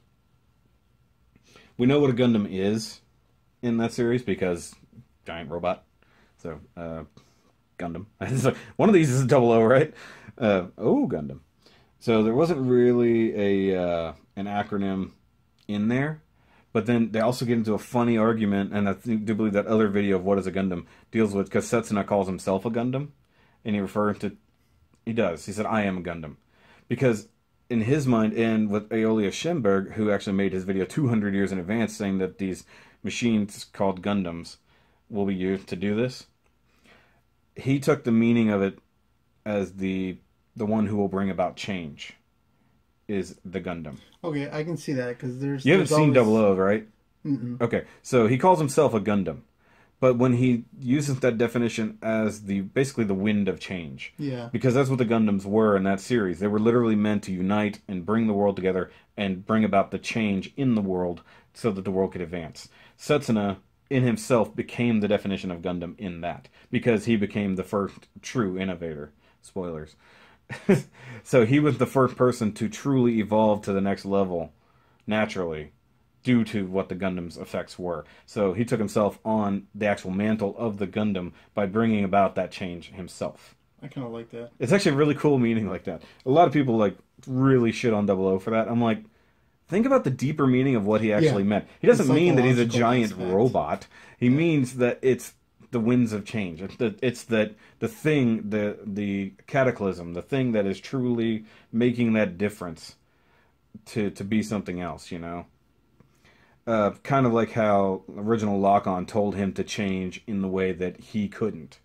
We know what a Gundam is in that series because giant robot. So, Gundam. It's like, one of these is 00, right? Gundam. So there wasn't really an acronym in there, but then they also get into a funny argument, and I do believe that other video of what is a Gundam deals with, because Setsuna calls himself a Gundam, and he does. He said, I am a Gundam. Because in his mind, and with Aeolia Schemberg, who actually made his video 200 years in advance saying that these machines called Gundams will be used to do this, he took the meaning of it as the one who will bring about change is the Gundam. Okay, I can see that, because there's... You haven't seen always... 00, right? Mm-mm. Okay, so he calls himself a Gundam. But when he uses that definition as basically the wind of change. Yeah. Because that's what the Gundams were in that series. They were literally meant to unite and bring the world together and bring about the change in the world so that the world could advance. Setsuna, in himself, became the definition of Gundam in that. Because he became the first true innovator. Spoilers. So he was the first person to truly evolve to the next level naturally due to what the Gundam's effects were. So he took himself on the actual mantle of the Gundam by bringing about that change himself. I kind of like that. It's actually a really cool meaning like that. A lot of people really shit on 00 for that. I'm like, think about the deeper meaning of what he actually meant. He doesn't mean that he's a giant robot. He means that it's the winds of change. It's that the thing, the cataclysm, the thing that is truly making that difference to be something else, you know? Kind of like how original Lock-On told him to change in the way that he couldn't.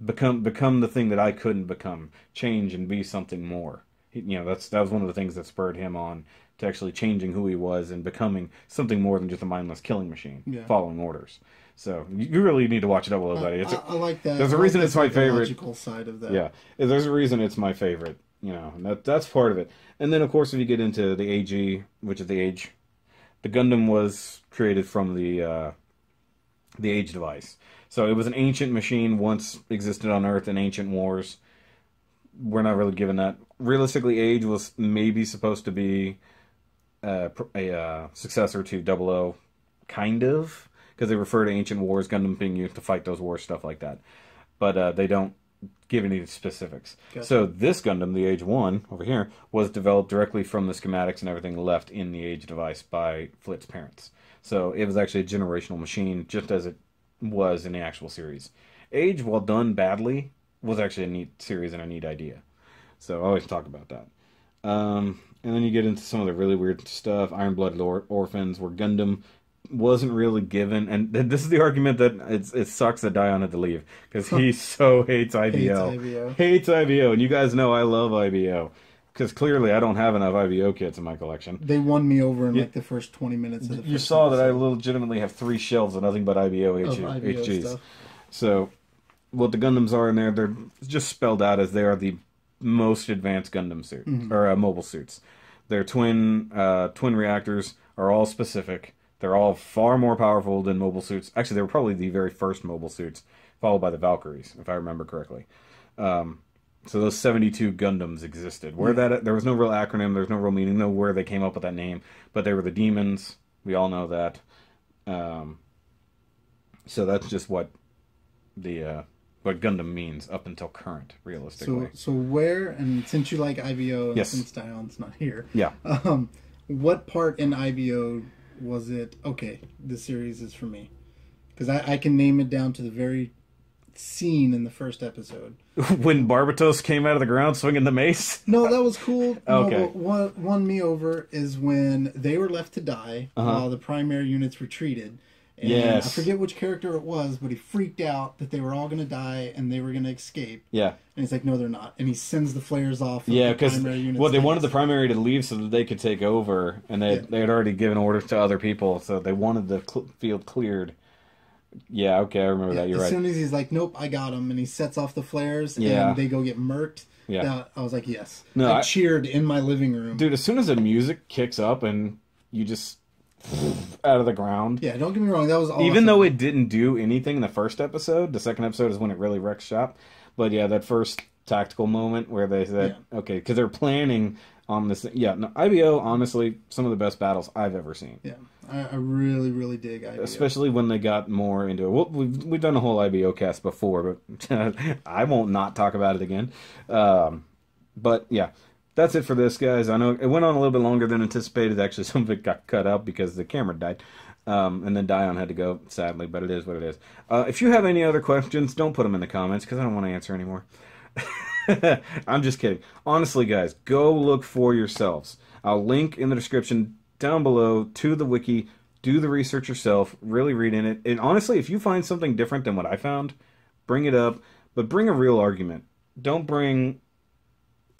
Become the thing that I couldn't become. Change and be something more. That was one of the things that spurred him on to actually changing who he was and becoming something more than just a mindless killing machine, following orders. So you really need to watch 00, buddy. I like that. There's a reason it's my favorite. Logical side of that. Yeah, there's a reason it's my favorite. And that's part of it. And then of course if you get into the AG, which is the age, the Gundam was created from the Age device. So it was an ancient machine, once existed on Earth in ancient wars. We're not really given that. Realistically, Age was maybe supposed to be a successor to 00, kind of, because they refer to ancient wars, Gundam being used to fight those wars, stuff like that. But they don't give any specifics. Gotcha. So this Gundam, the Age 1, over here, was developed directly from the schematics and everything left in the Age device by Flit's parents. So it was actually a generational machine, just as it was in the actual series. Age, while done badly, was actually a neat series and a neat idea. So I always talk about that. And then you get into some of the really weird stuff. Iron Blood Orphans, where Gundam wasn't really given, and this is the argument that it sucks that Dion had to leave, because he so hates IBO. Hates IBO, and you guys know I love IBO, because clearly I don't have enough IBO kits in my collection. They won me over in like the first 20 minutes of the You saw episode. That I legitimately have 3 shelves of nothing but IBO HGs. Stuff. So what the Gundams are in there, they're just spelled out as they are the most advanced Gundam suit, or mobile suits. Their twin reactors are all specific. They're all far more powerful than mobile suits. Actually, they were probably the very first mobile suits, followed by the Valkyries, if I remember correctly. So those 72 Gundams existed. There was no real acronym, there was no real meaning, no where they came up with that name, but they were the demons. We all know that. So that's just what Gundam means up until current, realistically. So where, and since you like IBO, and since Dion's not here, what part in IBO was it, okay, this series is for me? Because I can name it down to the very scene in the first episode. When Barbatos came out of the ground swinging the mace? No, that was cool. Okay. No, what won me over is when they were left to die while the primary units retreated. And I forget which character it was, but he freaked out that they were all going to die and they were going to escape. Yeah. And he's like, no, they're not. And he sends the flares off. Yeah, because they wanted the primary to leave so that they could take over. And they had already given orders to other people, so they wanted the field cleared. Yeah, okay, I remember that. You're right. As soon as he's like, nope, I got him. And he sets off the flares and they go get murked. Yeah. I was like, yes. No, I cheered in my living room. Dude, as soon as the music kicks up and you just... out of the ground. Yeah, don't get me wrong, that was awesome. Even though it didn't do anything in the first episode, the second episode is when it really wrecks shop. But yeah, that first tactical moment where they said, okay, because they're planning on this. Yeah, no, IBO, honestly, some of the best battles I've ever seen. Yeah, I really, really dig IBO. Especially when they got more into it. Well, we've done a whole IBO cast before, but I won't not talk about it again. But yeah. That's it for this, guys. I know it went on a little bit longer than anticipated. Actually, some of it got cut out because the camera died. And then Dion had to go, sadly, but it is what it is. If you have any other questions, don't put them in the comments because I don't want to answer anymore. I'm just kidding. Honestly, guys, go look for yourselves. I'll link in the description down below to the wiki. Do the research yourself. Really read in it. And honestly, if you find something different than what I found, bring it up. But bring a real argument. Don't bring...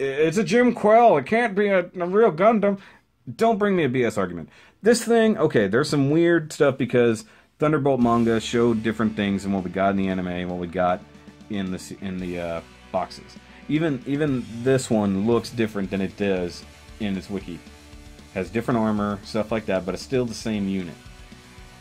It's a Jim Quell. It can't be a real Gundam. Don't bring me a BS argument. This thing, okay, there's some weird stuff because Thunderbolt manga showed different things than what we got in the anime and what we got in the boxes. Even this one looks different than it does in its wiki. Has different armor, stuff like that, but it's still the same unit.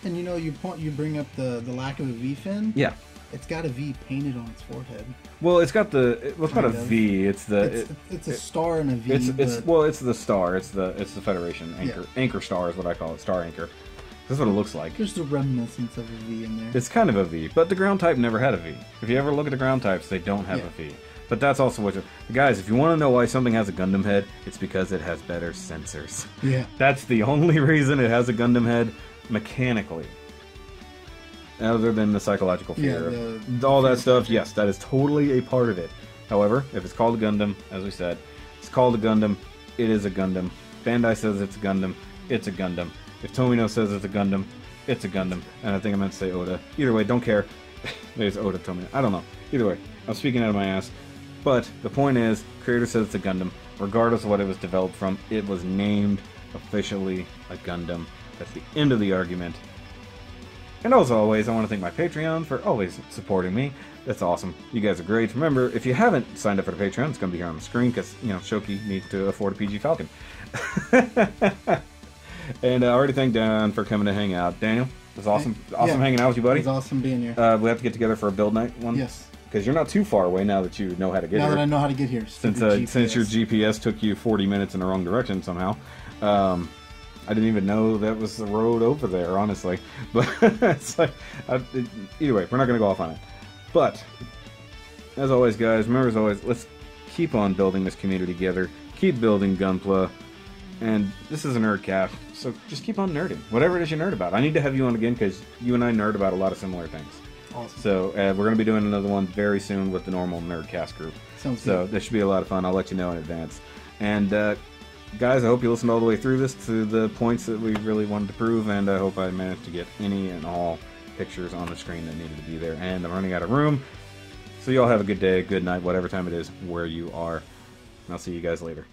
And you know, you bring up the lack of a V fin. Yeah. It's got a V painted on its forehead. Well, it's got it's not a V. It's a star and a V. It's the star. It's the Federation anchor. Yeah. Anchor star is what I call it. Star anchor. That's what it looks like. There's a reminiscence of a V in there. It's kind of a V, but the ground type never had a V. If you ever look at the ground types, they don't have a V. But that's also what guys, if you want to know why something has a Gundam head, it's because it has better sensors. Yeah. That's the only reason it has a Gundam head mechanically. Other than the psychological fear. All that stuff, yes, that is totally a part of it. However, if it's called a Gundam, as we said, it's called a Gundam, it is a Gundam. Bandai says it's a Gundam, it's a Gundam. If Tomino says it's a Gundam, it's a Gundam. And I think I meant to say Oda. Either way, don't care. There's Oda, Tomino. I don't know. Either way, I'm speaking out of my ass. But the point is, creator says it's a Gundam. Regardless of what it was developed from, it was named officially a Gundam. That's the end of the argument. And as always, I want to thank my Patreon for always supporting me. That's awesome. You guys are great. Remember, if you haven't signed up for the Patreon, it's going to be here on the screen because, you know, Shoky needs to afford a PG Falcon. And I already thanked Dan for coming to hang out. Daniel, it was awesome hanging out with you, buddy. It was awesome being here. We have to get together for a build night one. Yes. Because you're not too far away now that you know how to get here. Now that I know how to get here. Since your GPS took you 40 minutes in the wrong direction somehow. I didn't even know that was the road over there, honestly. But it's like, either way, we're not going to go off on it. But, as always, guys, remember as always, let's keep on building this community together. Keep building Gunpla. And this is a Nerdcast, so just keep on nerding. Whatever it is you nerd about. I need to have you on again because you and I nerd about a lot of similar things. Awesome. So we're going to be doing another one very soon with the normal Nerdcast group. Sounds so good. This should be a lot of fun. I'll let you know in advance. And guys, I hope you listened all the way through this to the points that we really wanted to prove, and I hope I managed to get any and all pictures on the screen that needed to be there. And I'm running out of room. So you all have a good day, good night, whatever time it is, where you are. And I'll see you guys later.